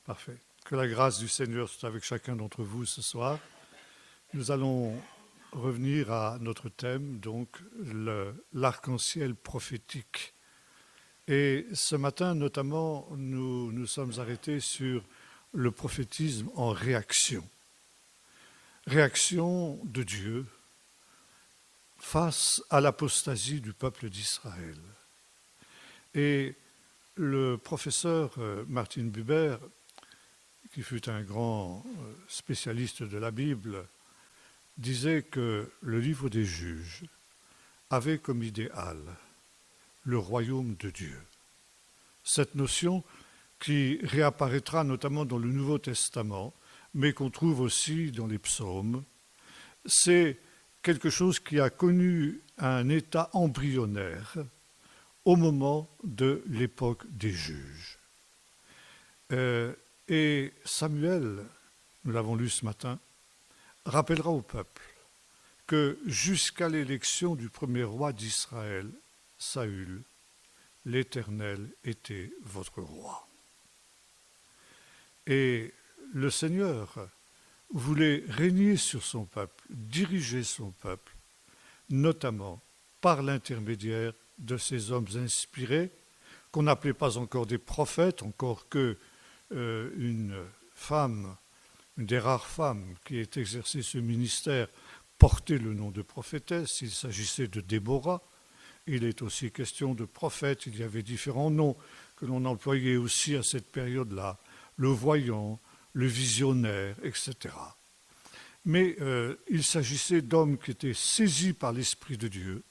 Parfait. Que la grâce du Seigneur soit avec chacun d'entre vous ce soir. Nous allons revenir à notre thème, donc l'arc-en-ciel prophétique. Et ce matin, notamment, nous nous sommes arrêtés sur le prophétisme en réaction. Réaction de Dieu face à l'apostasie du peuple d'Israël. Et le professeur Martin Buber, qui fut un grand spécialiste de la Bible, disait que le livre des Juges avait comme idéal le royaume de Dieu. Cette notion qui réapparaîtra notamment dans le Nouveau Testament, mais qu'on trouve aussi dans les psaumes, c'est quelque chose qui a connu un état embryonnaire au moment de l'époque des juges. Et Samuel, nous l'avons lu ce matin, rappellera au peuple que jusqu'à l'élection du premier roi d'Israël, Saül, l'Éternel était votre roi. Et le Seigneur voulait régner sur son peuple, diriger son peuple, notamment par l'intermédiaire de ces hommes inspirés, qu'on n'appelait pas encore des prophètes, encore que une femme, une des rares femmes qui ait exercé ce ministère, portait le nom de prophétesse. Il s'agissait de Déborah. Il est aussi question de prophète. Il y avait différents noms que l'on employait aussi à cette période-là, le voyant, le visionnaire, etc. Mais il s'agissait d'hommes qui étaient saisis par l'Esprit de Dieu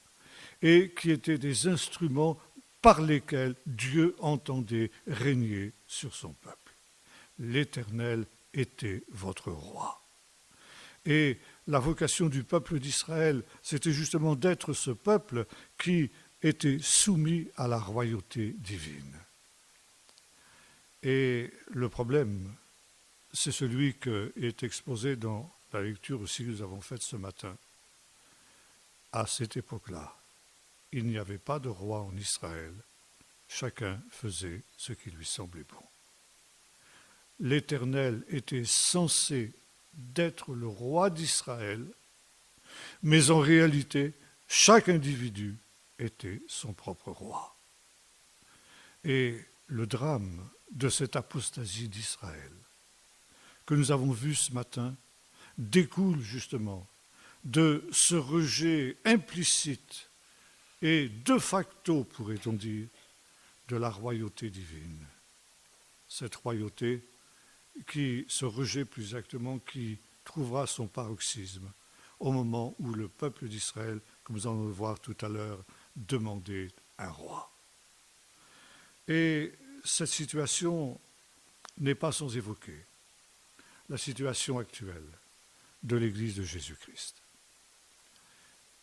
et qui étaient des instruments par lesquels Dieu entendait régner sur son peuple. L'Éternel était votre roi. Et la vocation du peuple d'Israël, c'était justement d'être ce peuple qui était soumis à la royauté divine. Et le problème, c'est celui qui est exposé dans la lecture aussi que nous avons faite ce matin. À cette époque-là, il n'y avait pas de roi en Israël. Chacun faisait ce qui lui semblait bon. L'Éternel était censé d'être le roi d'Israël, mais en réalité, chaque individu était son propre roi. Et le drame de cette apostasie d'Israël, que nous avons vu ce matin, découle justement de ce rejet implicite et de facto, pourrait-on dire, de la royauté divine. Cette royauté ce rejet plus exactement, qui trouvera son paroxysme au moment où le peuple d'Israël, comme nous allons le voir tout à l'heure, demandait un roi. Et cette situation n'est pas sans évoquer la situation actuelle de l'Église de Jésus-Christ.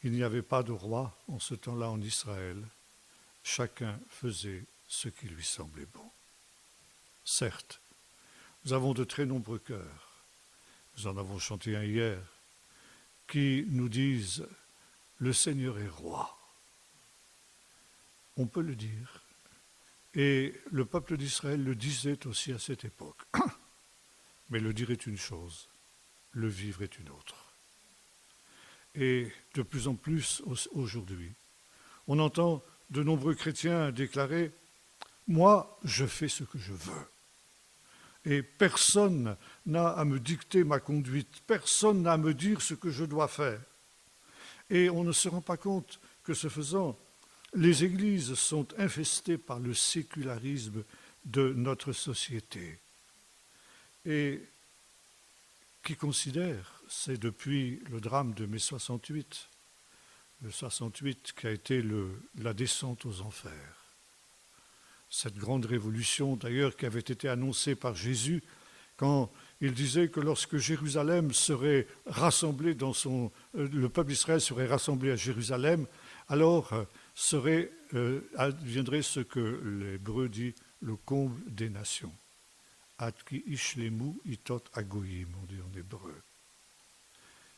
Il n'y avait pas de roi en ce temps-là en Israël. Chacun faisait ce qui lui semblait bon. Certes, nous avons de très nombreux chœurs, nous en avons chanté un hier, qui nous disent « Le Seigneur est roi ». On peut le dire. Et le peuple d'Israël le disait aussi à cette époque. Mais le dire est une chose, le vivre est une autre. Et de plus en plus aujourd'hui, on entend de nombreux chrétiens déclarer « Moi, je fais ce que je veux ». Et personne n'a à me dicter ma conduite, personne n'a à me dire ce que je dois faire. Et on ne se rend pas compte que ce faisant, les églises sont infestées par le sécularisme de notre société. Et qui considère, c'est depuis le drame de mai 68, le 68 qui a été la descente aux enfers. Cette grande révolution, d'ailleurs, qui avait été annoncée par Jésus, quand il disait que lorsque Jérusalem serait rassemblée le peuple d'Israël serait rassemblé à Jérusalem, alors viendrait ce que l'hébreu dit le comble des nations. Ad ki ishlemu itot agoyim, on dit en hébreu.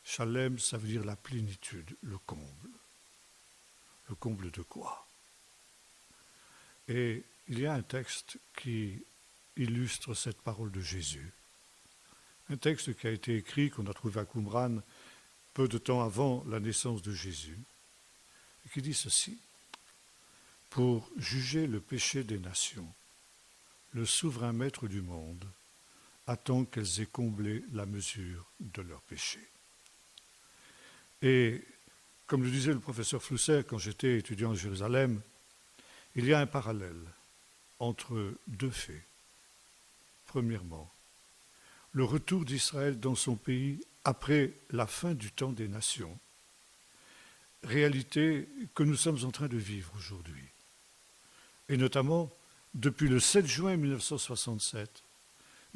Shalem, ça veut dire la plénitude, le comble. Le comble de quoi? Et il y a un texte qui illustre cette parole de Jésus. Un texte qui a été écrit, qu'on a trouvé à Qumran peu de temps avant la naissance de Jésus, et qui dit ceci: pour juger le péché des nations, le souverain maître du monde attend qu'elles aient comblé la mesure de leurs péchés. Et comme le disait le professeur Flousser quand j'étais étudiant à Jérusalem, il y a un parallèle entre deux faits. Premièrement, le retour d'Israël dans son pays après la fin du temps des nations, réalité que nous sommes en train de vivre aujourd'hui. Et notamment, depuis le 7 juin 1967,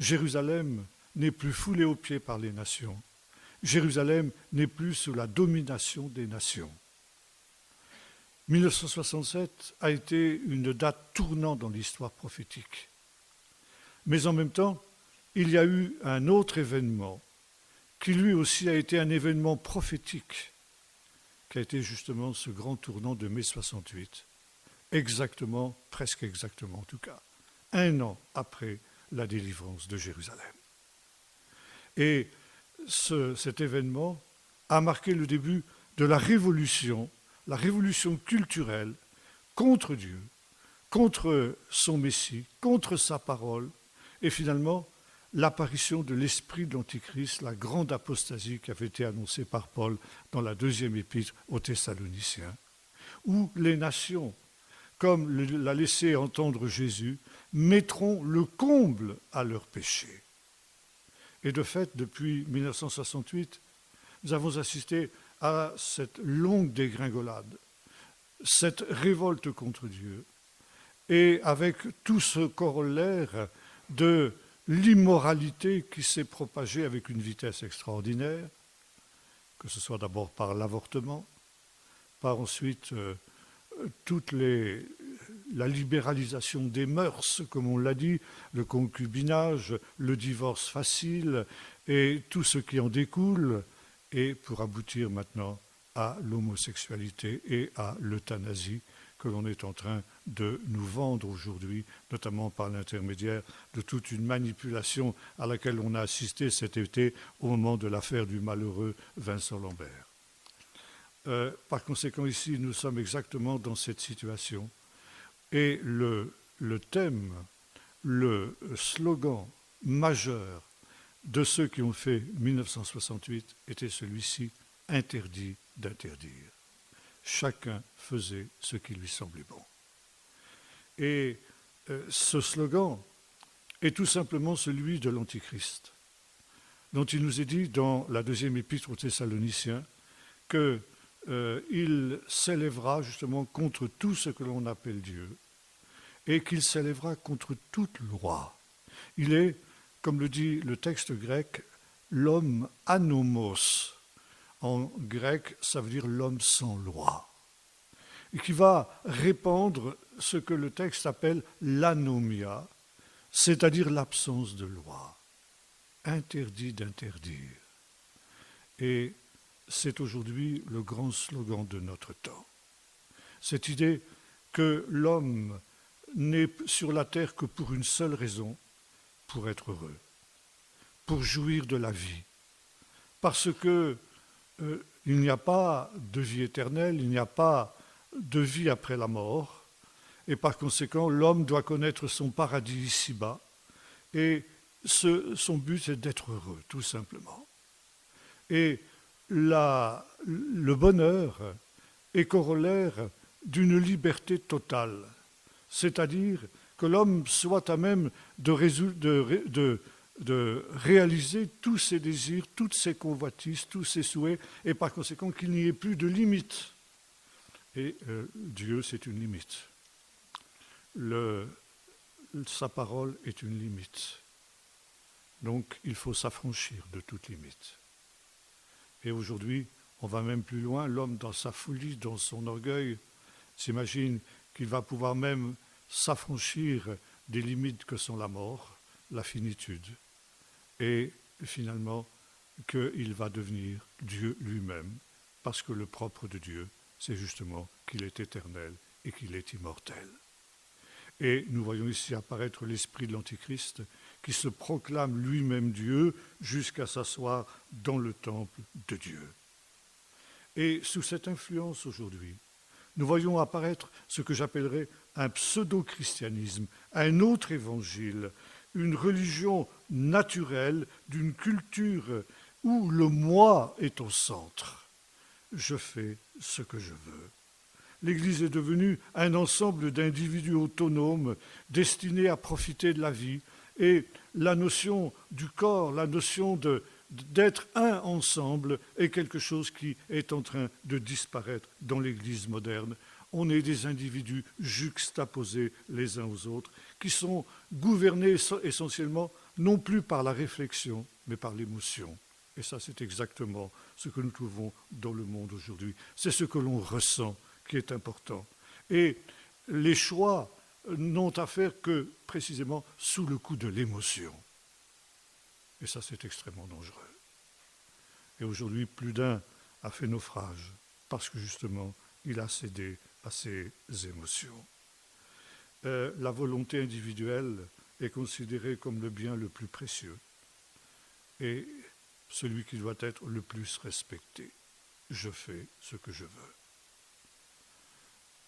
Jérusalem n'est plus foulée aux pieds par les nations. Jérusalem n'est plus sous la domination des nations. 1967 a été une date tournante dans l'histoire prophétique. Mais en même temps, il y a eu un autre événement qui lui aussi a été un événement prophétique, qui a été justement ce grand tournant de mai 68, exactement, presque exactement en tout cas, 1 an après la délivrance de Jérusalem. Et cet événement a marqué le début de la révolution culturelle contre Dieu, contre son Messie, contre sa parole, et finalement l'apparition de l'esprit de l'Antichrist, la grande apostasie qui avait été annoncée par Paul dans la 2e épître aux Thessaloniciens, où les nations, comme l'a laissé entendre Jésus, mettront le comble à leurs péchés. Et de fait, depuis 1968, nous avons assisté à cette longue dégringolade, cette révolte contre Dieu, et avec tout ce corollaire de l'immoralité qui s'est propagée avec une vitesse extraordinaire, que ce soit d'abord par l'avortement, par ensuite toute la libéralisation des mœurs, comme on l'a dit, le concubinage, le divorce facile et tout ce qui en découle, et pour aboutir maintenant à l'homosexualité et à l'euthanasie que l'on est en train de nous vendre aujourd'hui, notamment par l'intermédiaire de toute une manipulation à laquelle on a assisté cet été au moment de l'affaire du malheureux Vincent Lambert. Par conséquent, ici, nous sommes exactement dans cette situation. Et le thème, le slogan majeur de ceux qui ont fait 1968 était celui-ci: interdit d'interdire. Chacun faisait ce qui lui semblait bon. Et ce slogan est tout simplement celui de l'Antichrist, dont il nous est dit dans la 2e épître aux Thessaloniciens qu'il s'élèvera justement contre tout ce que l'on appelle Dieu et qu'il s'élèvera contre toute loi. Il est, comme le dit le texte grec, l'homme anomos. En grec, ça veut dire l'homme sans loi. Et qui va répandre ce que le texte appelle l'anomia, c'est-à-dire l'absence de loi. Interdit d'interdire. Et c'est aujourd'hui le grand slogan de notre temps. Cette idée que l'homme n'est sur la terre que pour une seule raison, pour être heureux, pour jouir de la vie. Parce que il n'y a pas de vie éternelle, il n'y a pas de vie après la mort, et par conséquent, l'homme doit connaître son paradis ici-bas, et son but est d'être heureux, tout simplement. Et le bonheur est corollaire d'une liberté totale, c'est-à-dire que l'homme soit à même de réaliser tous ses désirs, toutes ses convoitises, tous ses souhaits, et par conséquent qu'il n'y ait plus de limite. Et Dieu, c'est une limite. Sa parole est une limite. Donc il faut s'affranchir de toute limite. Et aujourd'hui, on va même plus loin, l'homme dans sa folie, dans son orgueil, s'imagine qu'il va pouvoir même s'affranchir des limites que sont la mort, la finitude, et finalement qu'il va devenir Dieu lui-même, parce que le propre de Dieu, c'est justement qu'il est éternel et qu'il est immortel. Et nous voyons ici apparaître l'esprit de l'Antichrist qui se proclame lui-même Dieu jusqu'à s'asseoir dans le temple de Dieu. Et sous cette influence aujourd'hui, nous voyons apparaître ce que j'appellerais un pseudo-christianisme, un autre évangile, une religion naturelle d'une culture où le moi est au centre. Je fais ce que je veux. L'Église est devenue un ensemble d'individus autonomes destinés à profiter de la vie. Et la notion du corps, la notion d'être un ensemble est quelque chose qui est en train de disparaître dans l'Église moderne. On est des individus juxtaposés les uns aux autres, qui sont gouvernés essentiellement non plus par la réflexion, mais par l'émotion. Et ça, c'est exactement ce que nous trouvons dans le monde aujourd'hui. C'est ce que l'on ressent qui est important. Et les choix n'ont à faire que précisément sous le coup de l'émotion. Et ça, c'est extrêmement dangereux. Et aujourd'hui, plus d'un a fait naufrage parce que justement, il a cédé à ses émotions. La volonté individuelle est considérée comme le bien le plus précieux et celui qui doit être le plus respecté. Je fais ce que je veux.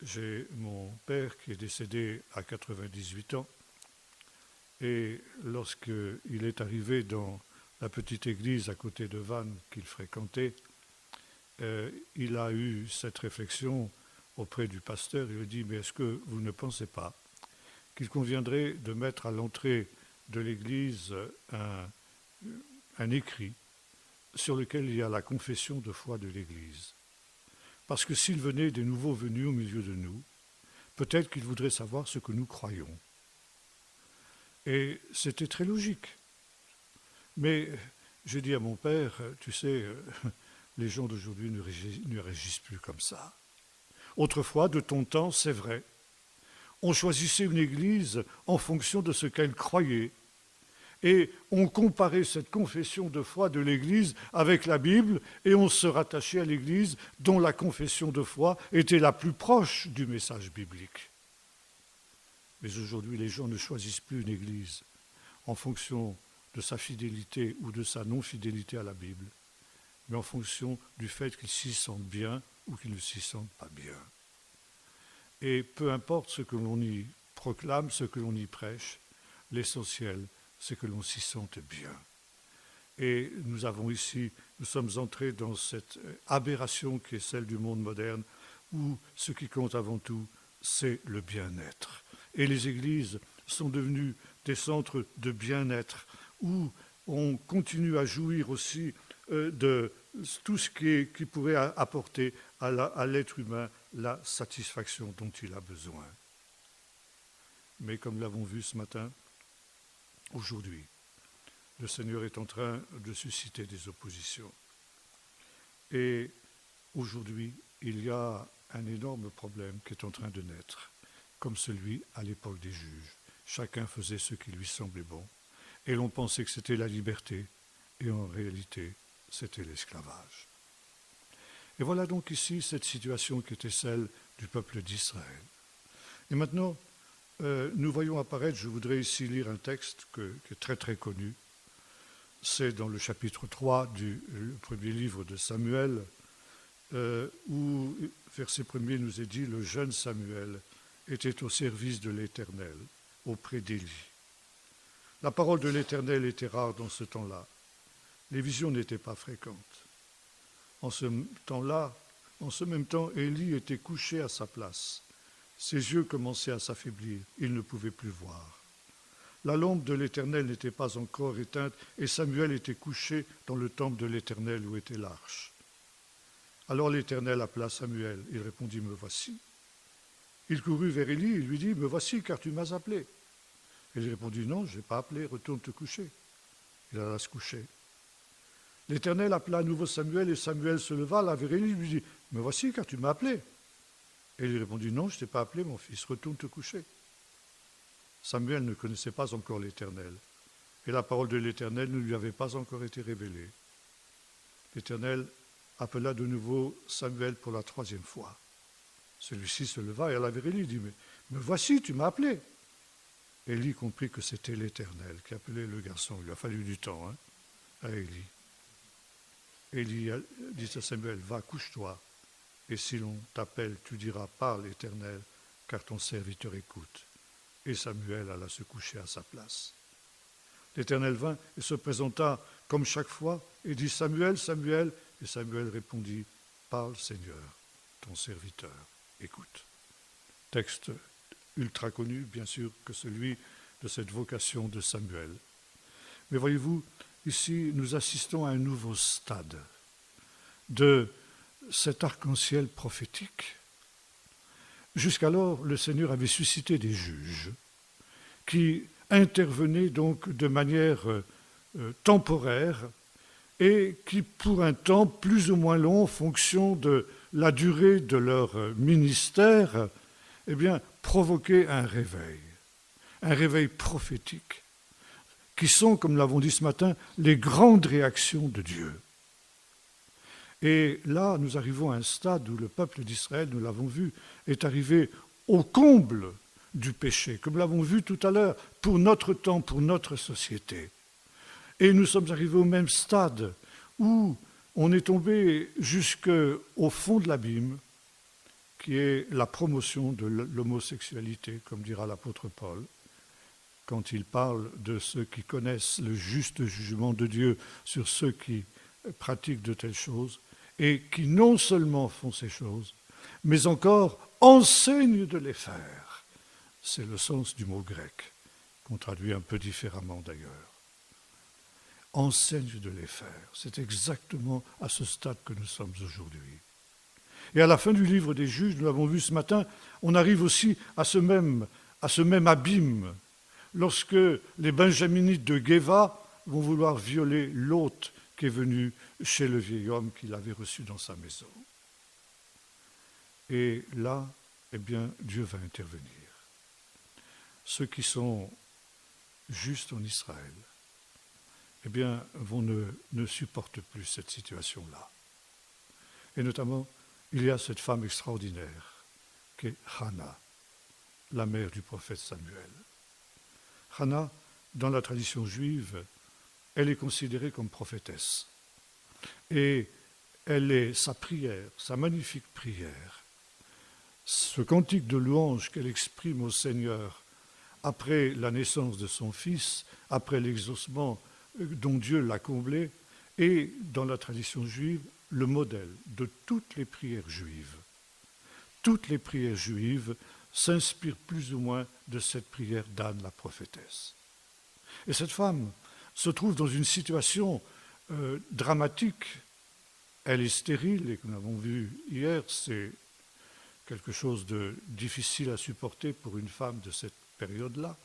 J'ai mon père qui est décédé à 98 ans et lorsqu'il est arrivé dans la petite église à côté de Vannes qu'il fréquentait, il a eu cette réflexion auprès du pasteur. Il lui a dit « Mais est-ce que vous ne pensez pas qu'il conviendrait de mettre à l'entrée de l'église un écrit sur lequel il y a la confession de foi de l'église ? Parce que s'il venait des nouveaux venus au milieu de nous, peut-être qu'ils voudraient savoir ce que nous croyons. » Et c'était très logique. Mais j'ai dit à mon père, tu sais, les gens d'aujourd'hui ne réagissent plus comme ça. Autrefois, de ton temps, c'est vrai, on choisissait une église en fonction de ce qu'elle croyait. Et on comparait cette confession de foi de l'Église avec la Bible et on se rattachait à l'Église dont la confession de foi était la plus proche du message biblique. Mais aujourd'hui, les gens ne choisissent plus une Église en fonction de sa fidélité ou de sa non-fidélité à la Bible, mais en fonction du fait qu'ils s'y sentent bien ou qu'ils ne s'y sentent pas bien. Et peu importe ce que l'on y proclame, ce que l'on y prêche, l'essentiel, c'est que l'on s'y sente bien. Et nous sommes entrés dans cette aberration qui est celle du monde moderne, où ce qui compte avant tout, c'est le bien-être. Et les églises sont devenues des centres de bien-être, où on continue à jouir aussi de tout ce qui pourrait apporter à l'être humain la satisfaction dont il a besoin. Mais comme nous l'avons vu ce matin, aujourd'hui, le Seigneur est en train de susciter des oppositions. Et aujourd'hui, il y a un énorme problème qui est en train de naître, comme celui à l'époque des juges. Chacun faisait ce qui lui semblait bon, et l'on pensait que c'était la liberté, et en réalité, c'était l'esclavage. Et voilà donc ici cette situation qui était celle du peuple d'Israël. Et maintenant, nous voyons apparaître, je voudrais ici lire un texte qui est très très connu. C'est dans le chapitre 3 du premier livre de Samuel, où, verset 1er, nous est dit « Le jeune Samuel était au service de l'Éternel, auprès d'Élie. La parole de l'Éternel était rare dans ce temps-là. Les visions n'étaient pas fréquentes. En ce même temps, Élie était couché à sa place. Ses yeux commençaient à s'affaiblir, il ne pouvait plus voir. La lampe de l'Éternel n'était pas encore éteinte et Samuel était couché dans le temple de l'Éternel où était l'arche. Alors l'Éternel appela Samuel. Il répondit « Me voici ». Il courut vers Élie et lui dit « Me voici, car tu m'as appelé ». Il répondit « Non, je n'ai pas appelé, retourne te coucher ». Il alla se coucher. L'Éternel appela à nouveau Samuel et Samuel se leva, alla vers Élie et lui dit « Me voici, car tu m'as appelé ». Et il répondit « Non, je ne t'ai pas appelé, mon fils, retourne te coucher ». Samuel ne connaissait pas encore l'Éternel, et la parole de l'Éternel ne lui avait pas encore été révélée. L'Éternel appela de nouveau Samuel pour la troisième fois. Celui-ci se leva et alla vers Élie et dit « Me voici, tu m'as appelé ». Élie comprit que c'était l'Éternel qui appelait le garçon. Il lui a fallu du temps à Élie. Élie dit à Samuel, va, couche-toi, et si l'on t'appelle, tu diras, parle l'Éternel, car ton serviteur écoute. Et Samuel alla se coucher à sa place. L'Éternel vint et se présenta comme chaque fois et dit, Samuel, Samuel. Et Samuel répondit, parle Seigneur, ton serviteur écoute. Texte ultra connu, bien sûr, que celui de cette vocation de Samuel. Mais voyez-vous, ici, nous assistons à un nouveau stade de cet arc-en-ciel prophétique. Jusqu'alors, le Seigneur avait suscité des juges qui intervenaient donc de manière temporaire et qui, pour un temps plus ou moins long, en fonction de la durée de leur ministère, eh bien, provoquaient un réveil prophétique, qui sont, comme nous l'avons dit ce matin, les grandes réactions de Dieu. Et là, nous arrivons à un stade où le peuple d'Israël, nous l'avons vu, est arrivé au comble du péché, comme nous l'avons vu tout à l'heure, pour notre temps, pour notre société. Et nous sommes arrivés au même stade où on est tombé jusqu'au fond de l'abîme, qui est la promotion de l'homosexualité, comme dira l'apôtre Paul, quand il parle de ceux qui connaissent le juste jugement de Dieu sur ceux qui pratiquent de telles choses, et qui non seulement font ces choses, mais encore enseignent de les faire. C'est le sens du mot grec, qu'on traduit un peu différemment d'ailleurs. Enseigne de les faire. C'est exactement à ce stade que nous sommes aujourd'hui. Et à la fin du livre des Juges, nous l'avons vu ce matin, on arrive aussi à ce même abîme, lorsque les benjaminites de Géva vont vouloir violer l'hôte qui est venu chez le vieil homme qu'il avait reçu dans sa maison. Et là, eh bien, Dieu va intervenir. Ceux qui sont justes en Israël, eh bien, ne supportent plus cette situation-là. Et notamment, il y a cette femme extraordinaire, qui est Hannah, la mère du prophète Samuel. Hannah, dans la tradition juive, elle est considérée comme prophétesse. Et sa prière, sa magnifique prière, ce cantique de louange qu'elle exprime au Seigneur après la naissance de son fils, après l'exaucement dont Dieu l'a comblé, est, dans la tradition juive, le modèle de toutes les prières juives. Toutes les prières juives s'inspirent plus ou moins de cette prière d'Anne la prophétesse. Et cette femme se trouve dans une situation dramatique. Elle est stérile, et comme nous l'avons vu hier, c'est quelque chose de difficile à supporter pour une femme de cette période-là.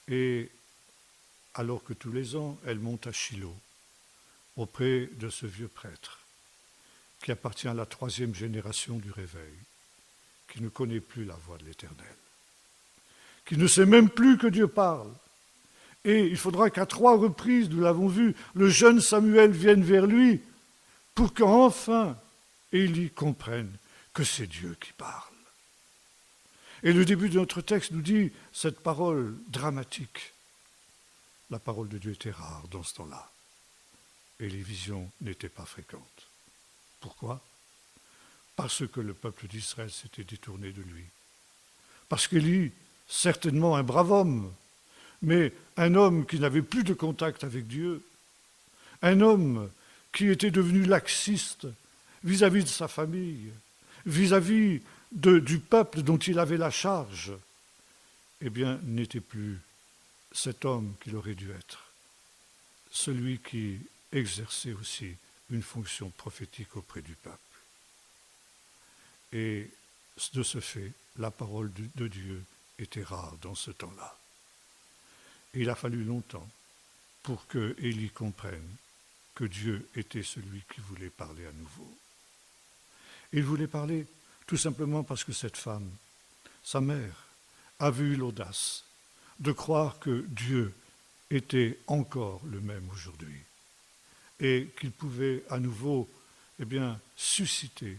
Et alors que tous les ans, elle monte à Shilo, auprès de ce vieux prêtre, qui appartient à la 3e génération du réveil, qui ne connaît plus la voix de l'Éternel, qui ne sait même plus que Dieu parle. Et il faudra qu'à 3 reprises, nous l'avons vu, le jeune Samuel vienne vers lui pour qu'enfin Élie comprenne que c'est Dieu qui parle. Et le début de notre texte nous dit cette parole dramatique. La parole de Dieu était rare dans ce temps-là. Et les visions n'étaient pas fréquentes. Pourquoi ? Parce que le peuple d'Israël s'était détourné de lui. Parce qu'Élie, certainement un brave homme, mais un homme qui n'avait plus de contact avec Dieu, un homme qui était devenu laxiste vis-à-vis de sa famille, vis-à-vis du peuple dont il avait la charge, eh bien, n'était plus cet homme qu'il aurait dû être, celui qui exerçait aussi une fonction prophétique auprès du peuple. Et de ce fait, la parole de Dieu était rare dans ce temps-là. Et il a fallu longtemps pour que Élie comprenne que Dieu était celui qui voulait parler à nouveau. Il voulait parler tout simplement parce que cette femme, sa mère, avait eu l'audace de croire que Dieu était encore le même aujourd'hui et qu'il pouvait à nouveau susciter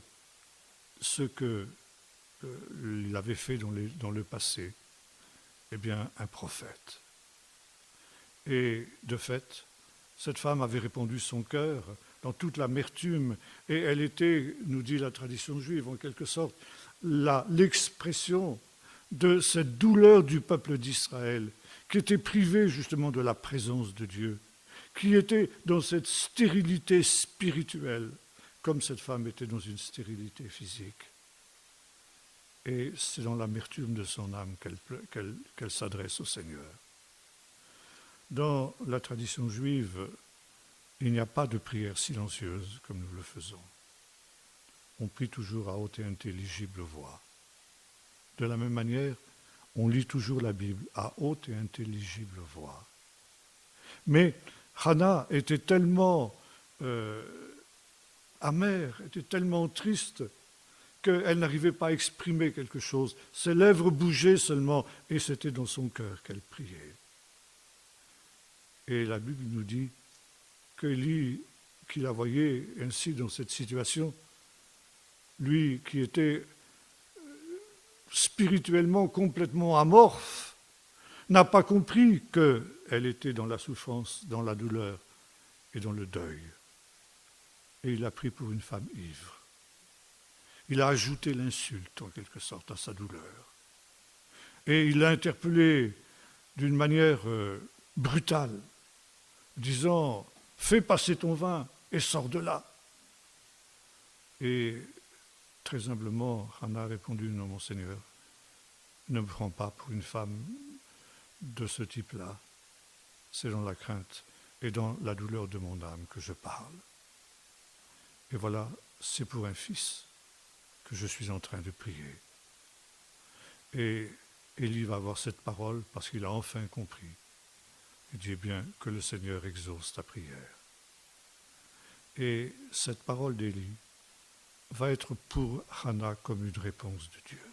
ce qu'il avait fait dans le passé, Eh bien, un prophète. Et de fait, cette femme avait répandu son cœur dans toute l'amertume, et elle était, nous dit la tradition juive, en quelque sorte, l'expression de cette douleur du peuple d'Israël, qui était privé justement de la présence de Dieu, qui était dans cette stérilité spirituelle, comme cette femme était dans une stérilité physique. Et c'est dans l'amertume de son âme qu'elle s'adresse au Seigneur. Dans la tradition juive, il n'y a pas de prière silencieuse comme nous le faisons. On prie toujours à haute et intelligible voix. De la même manière, on lit toujours la Bible à haute et intelligible voix. Mais Hannah était tellement amère, était tellement triste qu'elle n'arrivait pas à exprimer quelque chose. Ses lèvres bougeaient seulement et c'était dans son cœur qu'elle priait. Et la Bible nous dit qu'Élie, qui la voyait ainsi dans cette situation, lui qui était spirituellement complètement amorphe, n'a pas compris qu'elle était dans la souffrance, dans la douleur et dans le deuil. Et il l'a pris pour une femme ivre. Il a ajouté l'insulte, en quelque sorte, à sa douleur. Et il l'a interpellée d'une manière brutale, disant « Fais passer ton vin et sors de là ». Et très humblement, Hannah a répondu « Non, mon Seigneur, ne me prends pas pour une femme de ce type-là. C'est dans la crainte et dans la douleur de mon âme que je parle. Et voilà, c'est pour un fils que je suis en train de prier. » Et Élie va avoir cette parole parce qu'il a enfin compris. Il dit bien que le Seigneur exauce ta prière. Et cette parole d'Élie va être pour Hannah comme une réponse de Dieu.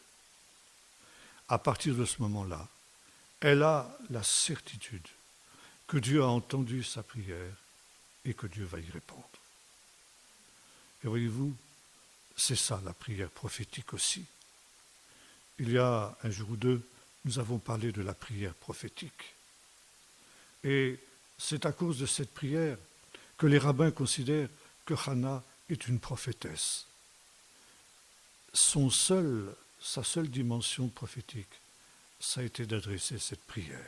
À partir de ce moment-là, elle a la certitude que Dieu a entendu sa prière et que Dieu va y répondre. Et voyez-vous, c'est ça la prière prophétique aussi. Il y a un jour ou deux, nous avons parlé de la prière prophétique. Et c'est à cause de cette prière que les rabbins considèrent que Hannah est une prophétesse. Sa seule dimension prophétique, ça a été d'adresser cette prière.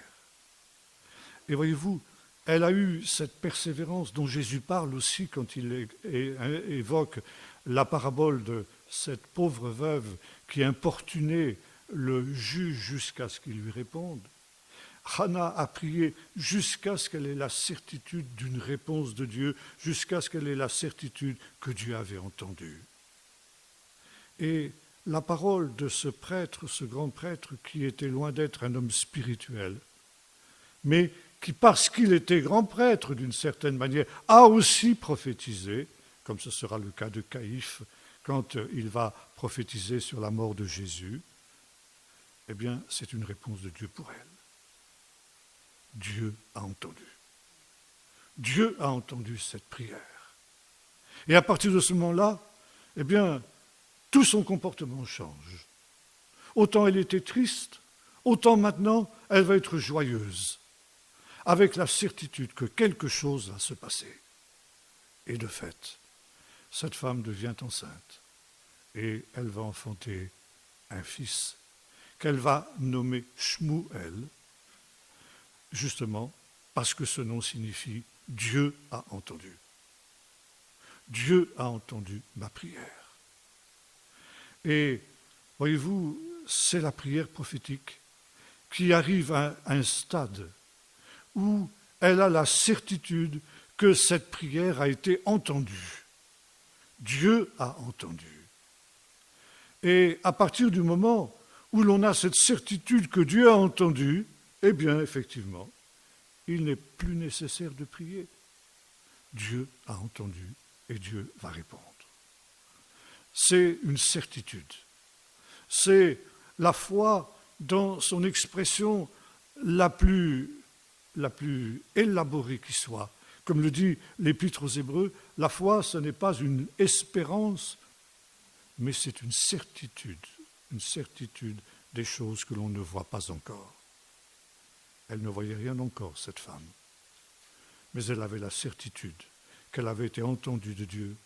Et voyez-vous, elle a eu cette persévérance dont Jésus parle aussi quand il évoque la parabole de cette pauvre veuve qui importunait le juge jusqu'à ce qu'il lui réponde. Hannah a prié jusqu'à ce qu'elle ait la certitude d'une réponse de Dieu, jusqu'à ce qu'elle ait la certitude que Dieu avait entendu. Et la parole de ce prêtre, ce grand prêtre qui était loin d'être un homme spirituel, mais qui, parce qu'il était grand prêtre d'une certaine manière, a aussi prophétisé, comme ce sera le cas de Caïphe, quand il va prophétiser sur la mort de Jésus, eh bien, c'est une réponse de Dieu pour elle. Dieu a entendu. Dieu a entendu cette prière. Et à partir de ce moment-là, eh bien, tout son comportement change. Autant elle était triste, autant maintenant, elle va être joyeuse, avec la certitude que quelque chose va se passer. Et de fait, cette femme devient enceinte et elle va enfanter un fils qu'elle va nommer Shmuel, justement parce que ce nom signifie « Dieu a entendu ». Dieu a entendu ma prière. Et voyez-vous, c'est la prière prophétique qui arrive à un stade où elle a la certitude que cette prière a été entendue. Dieu a entendu. Et à partir du moment où l'on a cette certitude que Dieu a entendu, eh bien, effectivement, il n'est plus nécessaire de prier. Dieu a entendu et Dieu va répondre. C'est une certitude. C'est la foi dans son expression la plus élaborée qui soit. Comme le dit l'Épître aux Hébreux, la foi, ce n'est pas une espérance, mais c'est une certitude des choses que l'on ne voit pas encore. Elle ne voyait rien encore, cette femme, mais elle avait la certitude qu'elle avait été entendue de Dieu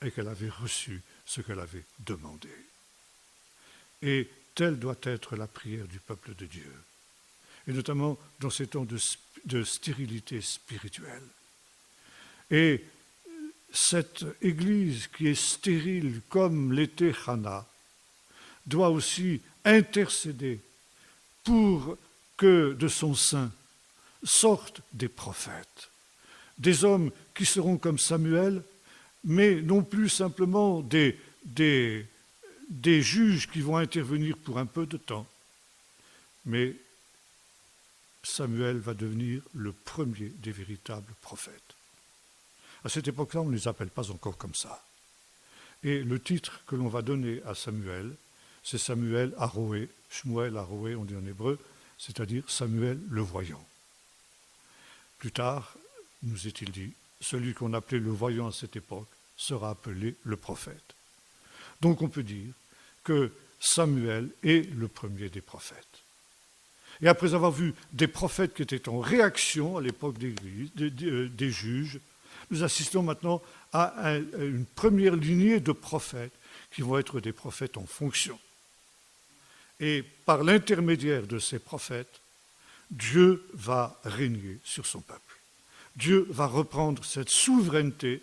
et qu'elle avait reçu ce qu'elle avait demandé. Et telle doit être la prière du peuple de Dieu, et notamment dans ces temps de stérilité spirituelle. Et cette Église qui est stérile comme l'était Hannah doit aussi intercéder pour que de son sein sortent des prophètes, des hommes qui seront comme Samuel, mais non plus simplement des juges qui vont intervenir pour un peu de temps, mais Samuel va devenir le premier des véritables prophètes. À cette époque-là, on ne les appelle pas encore comme ça. Et le titre que l'on va donner à Samuel, c'est Samuel Aroé, Shmuel Aroé, on dit en hébreu, c'est-à-dire Samuel le voyant. Plus tard, nous est-il dit, celui qu'on appelait le voyant à cette époque sera appelé le prophète. Donc on peut dire que Samuel est le premier des prophètes. Et après avoir vu des prophètes qui étaient en réaction à l'époque des juges, nous assistons maintenant à une première lignée de prophètes qui vont être des prophètes en fonction. Et par l'intermédiaire de ces prophètes, Dieu va régner sur son peuple. Dieu va reprendre cette souveraineté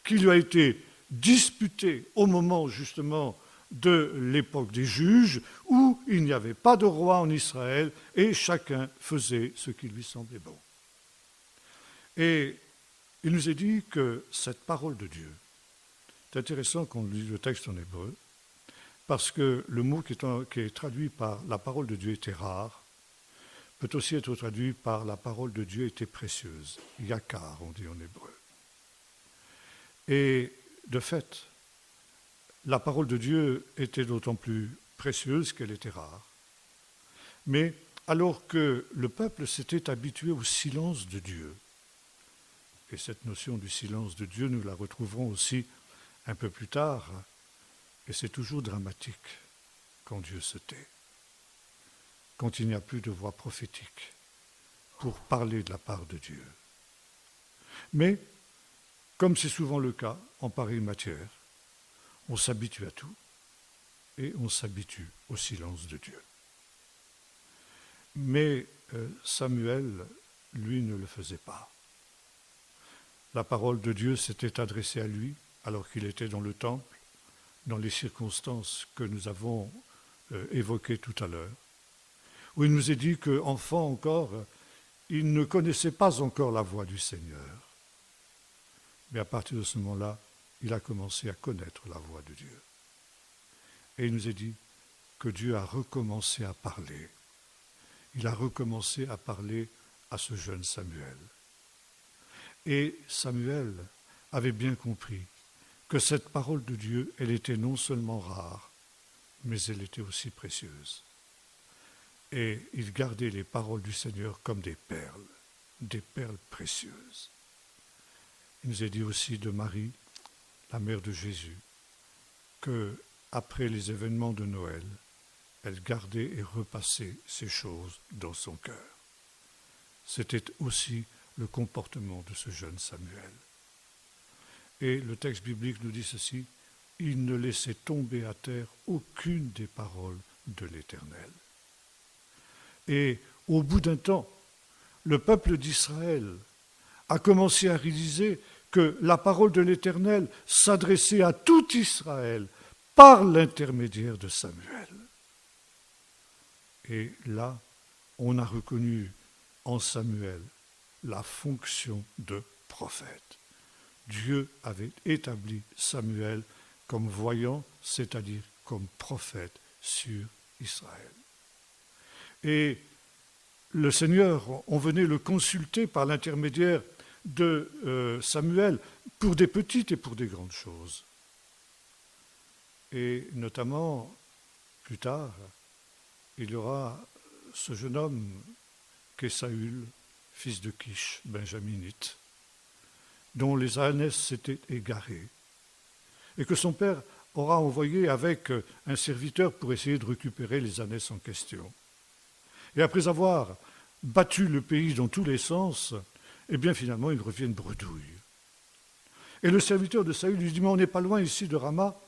qui lui a été disputée au moment justement de l'époque des juges, où il n'y avait pas de roi en Israël et chacun faisait ce qui lui semblait bon. Et il nous est dit que cette parole de Dieu, c'est intéressant qu'on lise le texte en hébreu, parce que le mot qui est traduit par la parole de Dieu était rare, peut aussi être traduit par la parole de Dieu était précieuse, yakar on dit en hébreu. Et de fait, la parole de Dieu était d'autant plus précieuse qu'elle était rare. Mais alors que le peuple s'était habitué au silence de Dieu, et cette notion du silence de Dieu, nous la retrouverons aussi un peu plus tard, et c'est toujours dramatique quand Dieu se tait, quand il n'y a plus de voix prophétique pour parler de la part de Dieu. Mais, comme c'est souvent le cas en pareille matière, on s'habitue à tout et on s'habitue au silence de Dieu. Mais Samuel, lui, ne le faisait pas. La parole de Dieu s'était adressée à lui alors qu'il était dans le temple, dans les circonstances que nous avons évoquées tout à l'heure, où il nous est dit qu'enfant encore, il ne connaissait pas encore la voix du Seigneur. Mais à partir de ce moment-là, il a commencé à connaître la voix de Dieu. Et il nous est dit que Dieu a recommencé à parler. Il a recommencé à parler à ce jeune Samuel. Et Samuel avait bien compris que cette parole de Dieu, elle était non seulement rare, mais elle était aussi précieuse. Et il gardait les paroles du Seigneur comme des perles précieuses. Il nous est dit aussi de Marie, la mère de Jésus, que après les événements de Noël, elle gardait et repassait ces choses dans son cœur. C'était aussi le comportement de ce jeune Samuel. Et le texte biblique nous dit ceci, il ne laissait tomber à terre aucune des paroles de l'Éternel. Et au bout d'un temps, le peuple d'Israël a commencé à réaliser que la parole de l'Éternel s'adressait à tout Israël par l'intermédiaire de Samuel. Et là, on a reconnu en Samuel la fonction de prophète. Dieu avait établi Samuel comme voyant, c'est-à-dire comme prophète sur Israël. Et le Seigneur, on venait le consulter par l'intermédiaire de Samuel pour des petites et pour des grandes choses. Et notamment, plus tard, il y aura ce jeune homme qu'est Saül, fils de Kish, benjaminite, dont les ânesses s'étaient égarées, et que son père aura envoyé avec un serviteur pour essayer de récupérer les ânesses en question. Et après avoir battu le pays dans tous les sens, eh bien finalement ils reviennent bredouilles. Et le serviteur de Saül lui dit, mais on n'est pas loin ici de Rama,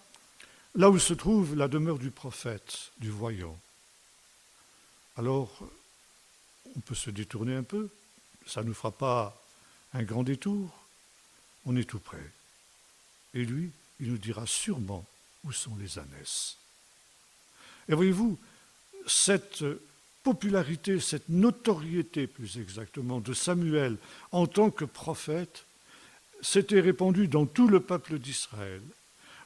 là où se trouve la demeure du prophète, du voyant. Alors, on peut se détourner un peu, ça ne nous fera pas un grand détour, on est tout près. Et lui, il nous dira sûrement où sont les ânesses. Et voyez-vous, cette popularité, cette notoriété plus exactement de Samuel en tant que prophète s'était répandue dans tout le peuple d'Israël,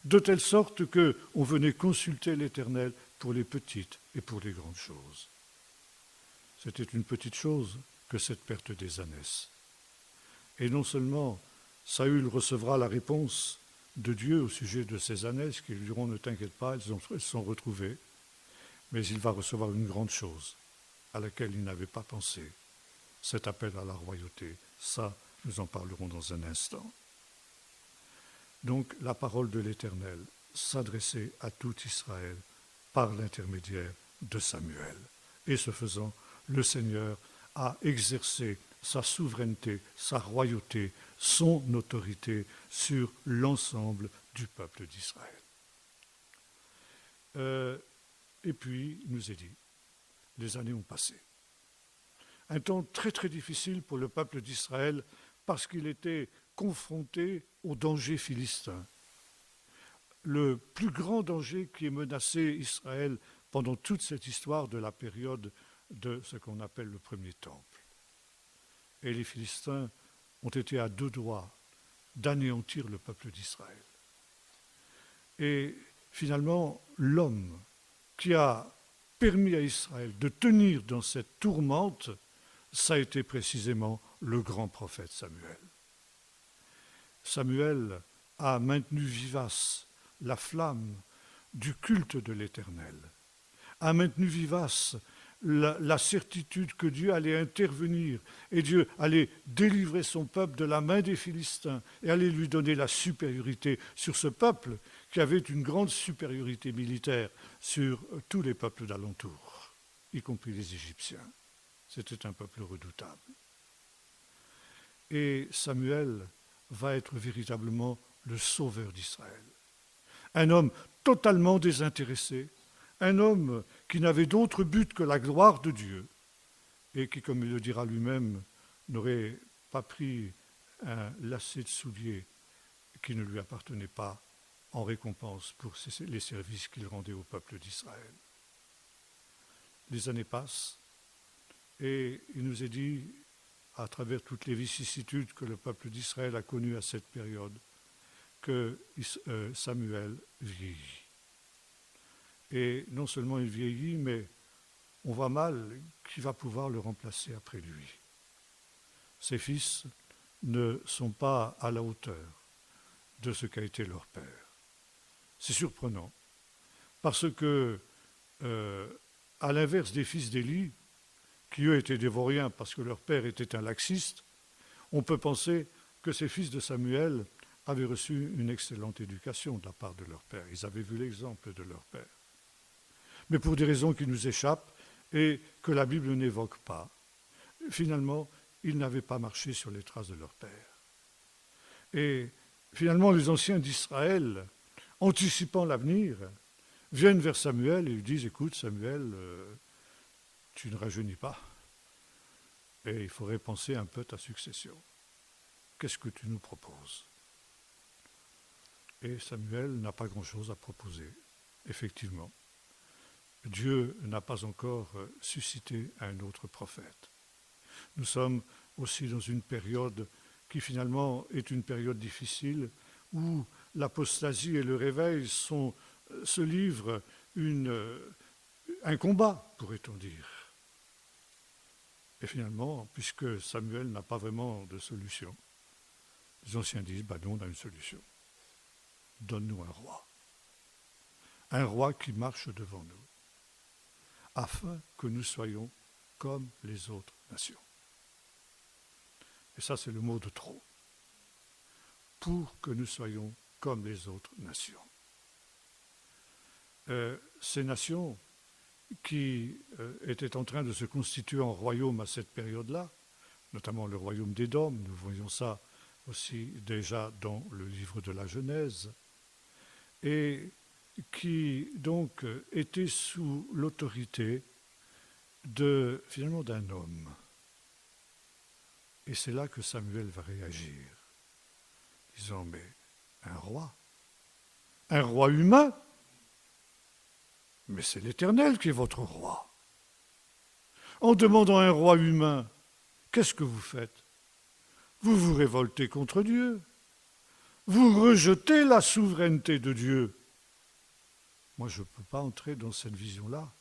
de telle sorte qu'on venait consulter l'Éternel pour les petites et pour les grandes choses. C'était une petite chose que cette perte des ânesses. Et non seulement Saül recevra la réponse de Dieu au sujet de ces ânesses qui lui diront « Ne t'inquiète pas, elles sont retrouvées », mais il va recevoir une grande chose à laquelle il n'avait pas pensé, cet appel à la royauté. Ça, nous en parlerons dans un instant. Donc, la parole de l'Éternel s'adressait à tout Israël par l'intermédiaire de Samuel. Et ce faisant, le Seigneur a exercé sa souveraineté, sa royauté, son autorité sur l'ensemble du peuple d'Israël. Et puis, il nous est dit, les années ont passé. Un temps très très difficile pour le peuple d'Israël parce qu'il était confronté au danger philistin. Le plus grand danger qui ait menacé Israël pendant toute cette histoire de la période de ce qu'on appelle le premier temple. Et les Philistins ont été à deux doigts d'anéantir le peuple d'Israël. Et finalement, l'homme qui a permis à Israël de tenir dans cette tourmente, ça a été précisément le grand prophète Samuel. Samuel a maintenu vivace la flamme du culte de l'Éternel, a maintenu vivace la certitude que Dieu allait intervenir et Dieu allait délivrer son peuple de la main des Philistins et allait lui donner la supériorité sur ce peuple qui avait une grande supériorité militaire sur tous les peuples d'alentour, y compris les Égyptiens. C'était un peuple redoutable. Et Samuel va être véritablement le sauveur d'Israël. Un homme totalement désintéressé, un homme qui n'avait d'autre but que la gloire de Dieu et qui, comme il le dira lui-même, n'aurait pas pris un lacet de souliers qui ne lui appartenait pas en récompense pour les services qu'il rendait au peuple d'Israël. Les années passent et il nous est dit, à travers toutes les vicissitudes que le peuple d'Israël a connues à cette période, que Samuel vieillit. Et non seulement il vieillit, mais on voit mal qui va pouvoir le remplacer après lui. Ses fils ne sont pas à la hauteur de ce qu'a été leur père. C'est surprenant, parce que, à l'inverse des fils d'Élie, qui eux étaient dévoriens parce que leur père était un laxiste, on peut penser que ces fils de Samuel avaient reçu une excellente éducation de la part de leur père. Ils avaient vu l'exemple de leur père. Mais pour des raisons qui nous échappent et que la Bible n'évoque pas, finalement, ils n'avaient pas marché sur les traces de leur père. Et finalement, les anciens d'Israël, anticipant l'avenir, viennent vers Samuel et lui disent « Écoute, Samuel, tu ne rajeunis pas et il faudrait penser un peu à ta succession. Qu'est-ce que tu nous proposes ?» Et Samuel n'a pas grand-chose à proposer, effectivement. Dieu n'a pas encore suscité un autre prophète. Nous sommes aussi dans une période qui finalement est une période difficile où l'apostasie et le réveil se livrent un combat, pourrait-on dire. Et finalement, puisque Samuel n'a pas vraiment de solution, les anciens disent, nous on a une solution. Donne-nous un roi. Un roi qui marche devant nous, afin que nous soyons comme les autres nations. Et ça, c'est le mot de trop. Pour que nous soyons comme les autres nations. Ces nations, qui était en train de se constituer en royaume à cette période-là, notamment le royaume d'Édom, nous voyons ça aussi déjà dans le livre de la Genèse, et qui donc était sous l'autorité finalement d'un homme. Et c'est là que Samuel va réagir, disant, mais un roi humain, mais c'est l'Éternel qui est votre roi. En demandant un roi humain, qu'est-ce que vous faites? Vous vous révoltez contre Dieu. Vous rejetez la souveraineté de Dieu. Moi, je ne peux pas entrer dans cette vision-là.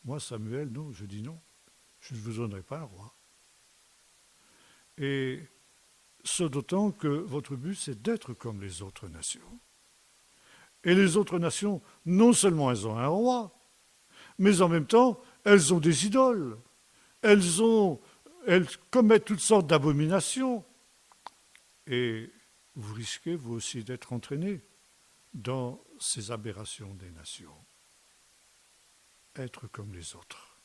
Moi, Samuel, non, je dis non. Je ne vous donnerai pas un roi. Et ce d'autant que votre but, c'est d'être comme les autres nations. Et les autres nations, non seulement elles ont un roi, mais en même temps, elles ont des idoles. Elles commettent toutes sortes d'abominations. Et vous risquez, vous aussi, d'être entraînés dans ces aberrations des nations. Être comme les autres.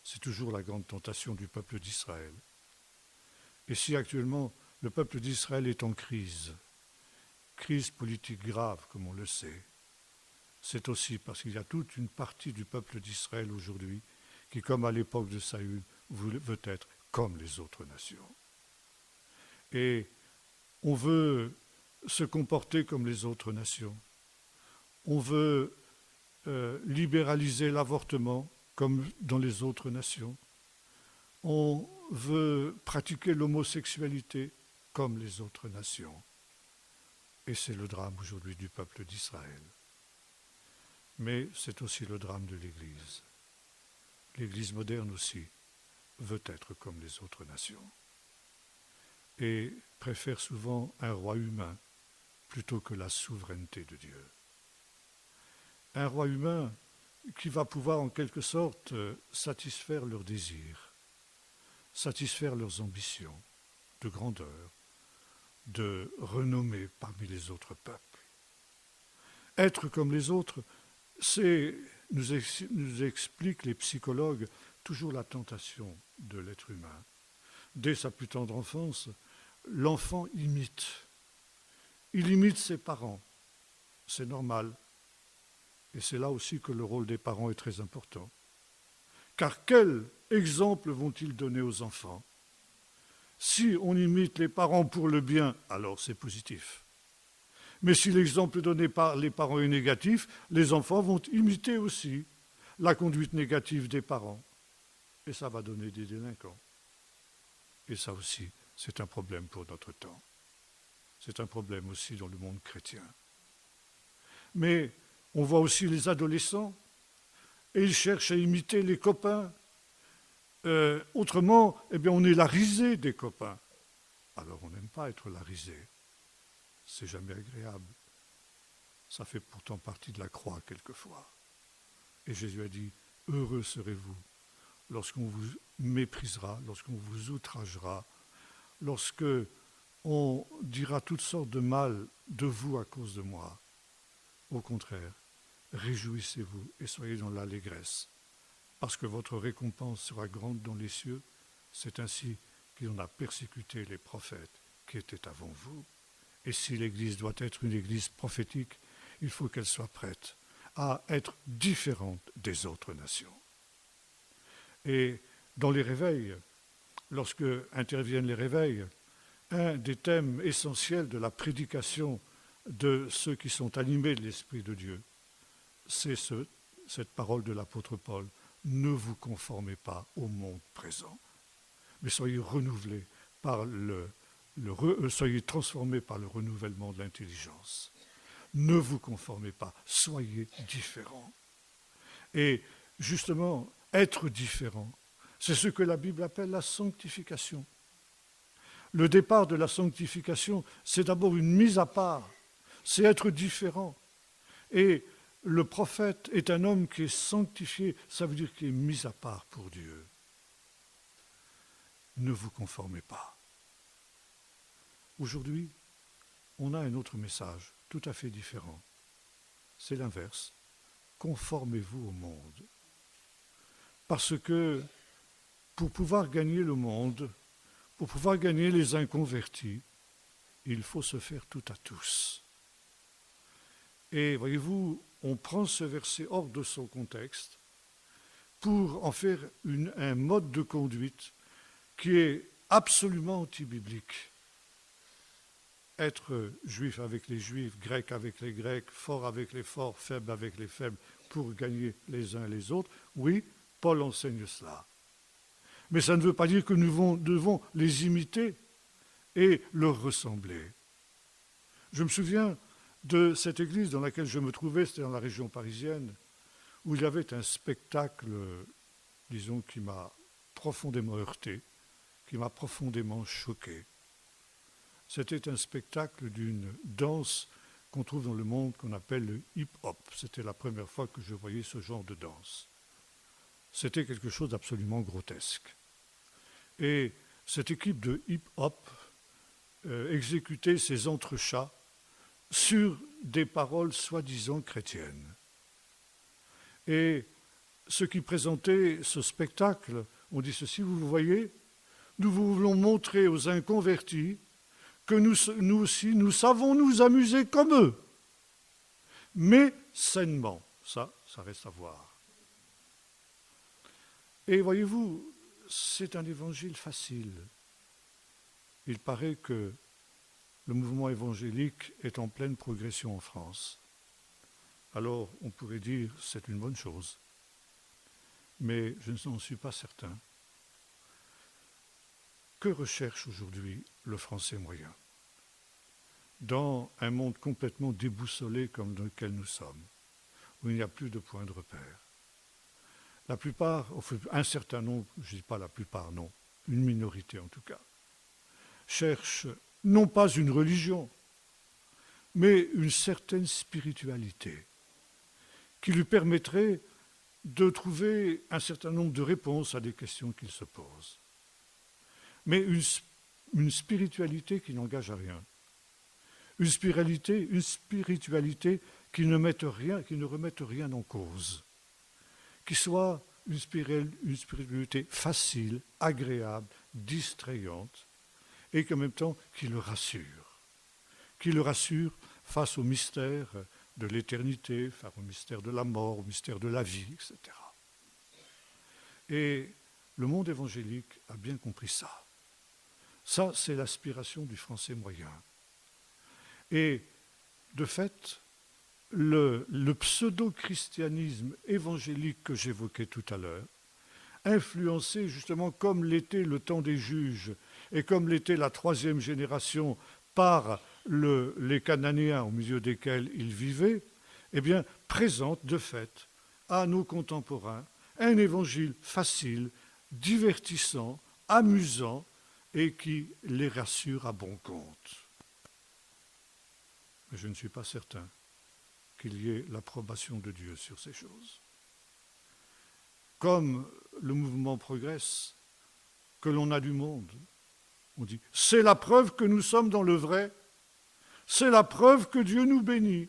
C'est toujours la grande tentation du peuple d'Israël. Et si actuellement le peuple d'Israël est en crise politique grave, comme on le sait, c'est aussi parce qu'il y a toute une partie du peuple d'Israël aujourd'hui qui, comme à l'époque de Saül, veut être comme les autres nations. Et on veut se comporter comme les autres nations. On veut libéraliser l'avortement comme dans les autres nations. On veut pratiquer l'homosexualité comme les autres nations. Et c'est le drame aujourd'hui du peuple d'Israël. Mais c'est aussi le drame de l'Église. L'Église moderne aussi veut être comme les autres nations et préfère souvent un roi humain plutôt que la souveraineté de Dieu. Un roi humain qui va pouvoir en quelque sorte satisfaire leurs désirs, satisfaire leurs ambitions de grandeur, de renommée parmi les autres peuples. Être comme les autres, nous expliquent les psychologues toujours la tentation de l'être humain. Dès sa plus tendre enfance, l'enfant imite. Il imite ses parents. C'est normal. Et c'est là aussi que le rôle des parents est très important. Car quel exemple vont-ils donner aux enfants? Si on imite les parents pour le bien, alors c'est positif. Mais si l'exemple donné par les parents est négatif, les enfants vont imiter aussi la conduite négative des parents. Et ça va donner des délinquants. Et ça aussi, c'est un problème pour notre temps. C'est un problème aussi dans le monde chrétien. Mais on voit aussi les adolescents, et ils cherchent à imiter les copains. Autrement, on est la risée des copains. Alors on n'aime pas être la risée. C'est jamais agréable. Ça fait pourtant partie de la croix quelquefois. Et Jésus a dit, heureux serez-vous lorsqu'on vous méprisera, lorsqu'on vous outragera, lorsque on dira toutes sortes de mal de vous à cause de moi. Au contraire, réjouissez-vous et soyez dans l'allégresse, parce que votre récompense sera grande dans les cieux. C'est ainsi qu'on a persécuté les prophètes qui étaient avant vous. Et si l'Église doit être une Église prophétique, il faut qu'elle soit prête à être différente des autres nations. Et dans les réveils, lorsque interviennent les réveils, un des thèmes essentiels de la prédication de ceux qui sont animés de l'Esprit de Dieu, c'est cette parole de l'apôtre Paul. Ne vous conformez pas au monde présent, mais soyez renouvelés par soyez transformés par le renouvellement de l'intelligence. Ne vous conformez pas, soyez différents. Et justement, être différent, c'est ce que la Bible appelle la sanctification. Le départ de la sanctification, c'est d'abord une mise à part, c'est être différent. Et le prophète est un homme qui est sanctifié, ça veut dire qu'il est mis à part pour Dieu. Ne vous conformez pas. Aujourd'hui, on a un autre message, tout à fait différent. C'est l'inverse. Conformez-vous au monde. Parce que pour pouvoir gagner le monde, pour pouvoir gagner les inconvertis, il faut se faire tout à tous. Et voyez-vous, on prend ce verset hors de son contexte pour en faire un mode de conduite qui est absolument anti-biblique. Être juif avec les juifs, grec avec les grecs, fort avec les forts, faible avec les faibles, pour gagner les uns les autres, oui, Paul enseigne cela. Mais ça ne veut pas dire que nous devons les imiter et leur ressembler. Je me souviens de cette église dans laquelle je me trouvais, c'était dans la région parisienne, où il y avait un spectacle, disons, qui m'a profondément heurté, qui m'a profondément choqué. C'était un spectacle d'une danse qu'on trouve dans le monde qu'on appelle le hip-hop. C'était la première fois que je voyais ce genre de danse. C'était quelque chose d'absolument grotesque. Et cette équipe de hip-hop exécutait ses entrechats sur des paroles soi-disant chrétiennes. Et ceux qui présentaient ce spectacle ont dit ceci, vous voyez, nous voulons montrer aux inconvertis que nous aussi, nous savons nous amuser comme eux, mais sainement. Ça reste à voir. Et voyez-vous, c'est un évangile facile. Il paraît que le mouvement évangélique est en pleine progression en France. Alors, on pourrait dire que c'est une bonne chose. Mais je n'en suis pas certain. Que recherche aujourd'hui le Français moyen dans un monde complètement déboussolé comme dans lequel nous sommes, où il n'y a plus de point de repère? La plupart, un certain nombre, je ne dis pas la plupart, non, une minorité en tout cas, cherchent non pas une religion, mais une certaine spiritualité qui lui permettrait de trouver un certain nombre de réponses à des questions qu'il se pose. Mais une spiritualité qui n'engage à rien. Une spiritualité qui ne remette rien en cause. Qui soit une spiritualité facile, agréable, distrayante, et qu'en même temps qui le rassure. Qui le rassure face au mystère de l'éternité, face au mystère de la mort, au mystère de la vie, etc. Et le monde évangélique a bien compris ça. Ça, c'est l'aspiration du Français moyen. Et de fait, le pseudo-christianisme évangélique que j'évoquais tout à l'heure, influencé justement comme l'était le temps des juges et comme l'était la troisième génération par les Cananéens au milieu desquels ils vivaient, eh bien, présente de fait à nos contemporains un évangile facile, divertissant, amusant et qui les rassure à bon compte. Mais je ne suis pas certain qu'il y ait l'approbation de Dieu sur ces choses. Comme le mouvement progresse, que l'on a du monde, on dit « c'est la preuve que nous sommes dans le vrai, c'est la preuve que Dieu nous bénit ».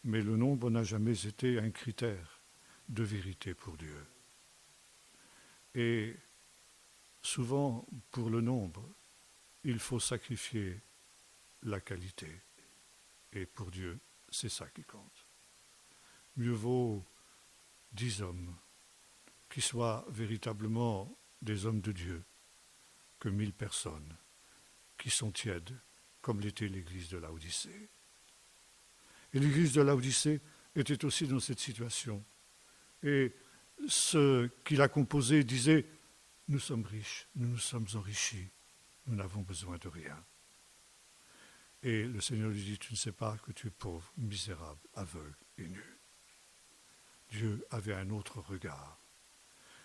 Mais le nombre n'a jamais été un critère de vérité pour Dieu. Et souvent, pour le nombre, il faut sacrifier la qualité. Et pour Dieu, c'est ça qui compte. Mieux vaut 10 hommes qui soient véritablement des hommes de Dieu que 1000 personnes qui sont tièdes, comme l'était l'église de Laodicée. Et l'église de Laodicée était aussi dans cette situation. Et ceux qui la composaient disaient « Nous sommes riches, nous nous sommes enrichis, nous n'avons besoin de rien ». Et le Seigneur lui dit « Tu ne sais pas que tu es pauvre, misérable, aveugle et nu ». Dieu avait un autre regard.